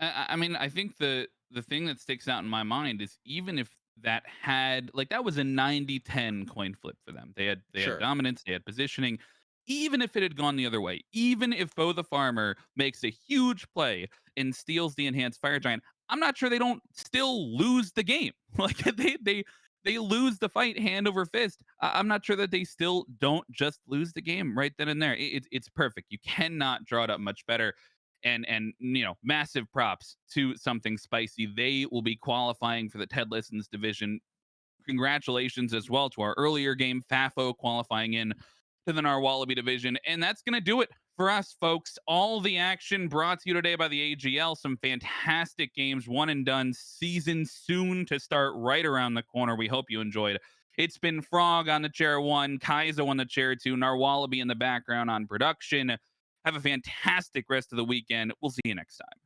I mean, I think the thing that sticks out in my mind is even if that had like that was a 90-10 coin flip for them. They had Sure. dominance, they had positioning. Even if it had gone the other way, even if Bo the Farmer makes a huge play and steals the enhanced fire giant, I'm not sure they don't still lose the game. Like they lose the fight hand over fist. I'm not sure that they still don't just lose the game right then and there. It's perfect. You cannot draw it up much better. And massive props to something spicy. They will be qualifying for the TedListens division. Congratulations as well to our earlier game, Fafo qualifying in to the Narwallaby division. And that's going to do it for us, folks. All the action brought to you today by the AGL. Some fantastic games, one and done. Season soon to start right around the corner. We hope you enjoyed. It's been Frog on the chair one, Kaizo on the chair two, Narwallaby in the background on production. Have a fantastic rest of the weekend. We'll see you next time.